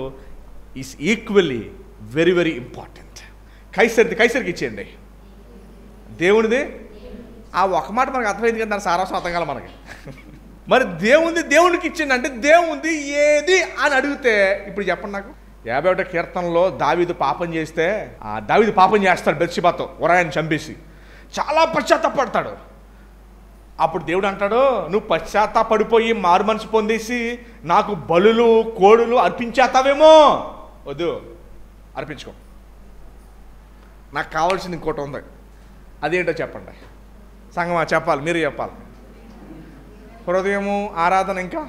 is equally very very important. కైసరికి ఇచ్చేయండి, దేవునిది. ఆ ఒక మాట మనకు అర్థమైంది కదా, దాని సారాంశం అర్థం కాల మనకి. మరి దేవునికి ఇచ్చింది అంటే దేవుంది ఏది అని అడిగితే ఇప్పుడు చెప్పండి నాకు. 51వ కీర్తనలో దావీదు పాపం చేస్తే దావీదు పాపం చేస్తాడు బెత్షెబాతో, ఉరాయిని చంపేసి చాలా పశ్చాత్తాపడతాడు. అప్పుడు దేవుడు అంటాడు, నువ్వు పశ్చాత్తాపడిపోయి మారు మనసు పొందేసి నాకు బలులు కోడులు అర్పించేస్తావేమో, వద్దు, అర్పించుకో. నాకు కావాల్సింది ఇంకోటి ఉంది, అదేంటో చెప్పండి సంగమా, చెప్పాలి, మీరు చెప్పాలి. హృదయము, ఆరాధన, ఇంకా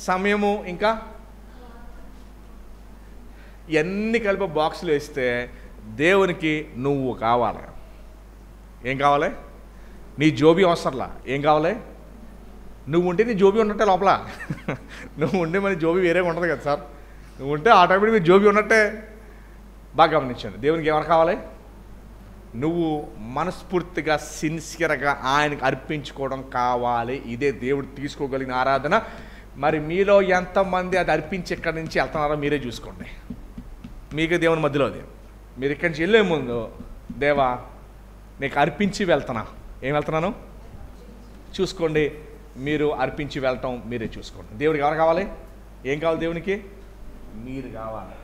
సమయము, ఇంకా ఇవన్నీ కలిపి బాక్సులు వేస్తే దేవునికి నువ్వు కావాలి. ఏం కావాలి? నీ జోబీ అవసరంలా. ఏం కావాలి? నువ్వు ఉంటే నీ జోబీ ఉన్నట్టే లోపల. నువ్వు ఉంటే మరి జోబీ వేరేగా ఉంటుంది కదా సార్. నువ్వు ఉంటే ఆటోమేటిక్ మీ జోబీ ఉన్నట్టే. బాగా గమనించండి, దేవునికి ఎవరు కావాలి? నువ్వు మనస్ఫూర్తిగా సిన్సియర్గా ఆయనకు అర్పించుకోవడం కావాలి. ఇదే దేవుడు తీసుకోగలిగిన ఆరాధన. మరి మీలో ఎంతమంది అది అర్పించి ఎక్కడి నుంచి వెళ్తున్నారో మీరే చూసుకోండి. మీకు దేవుని మధ్యలో అది. మీరు ఇక్కడి నుంచి వెళ్ళే ముందు, దేవా నీకు అర్పించి వెళ్తున్నా, ఏం వెళ్తున్నాను చూసుకోండి. మీరు అర్పించి వెళ్ళటం మీరే చూసుకోండి. దేవుడికి ఎవరు కావాలి? ఏం కావాలి దేవునికి? మీరు కావాలి.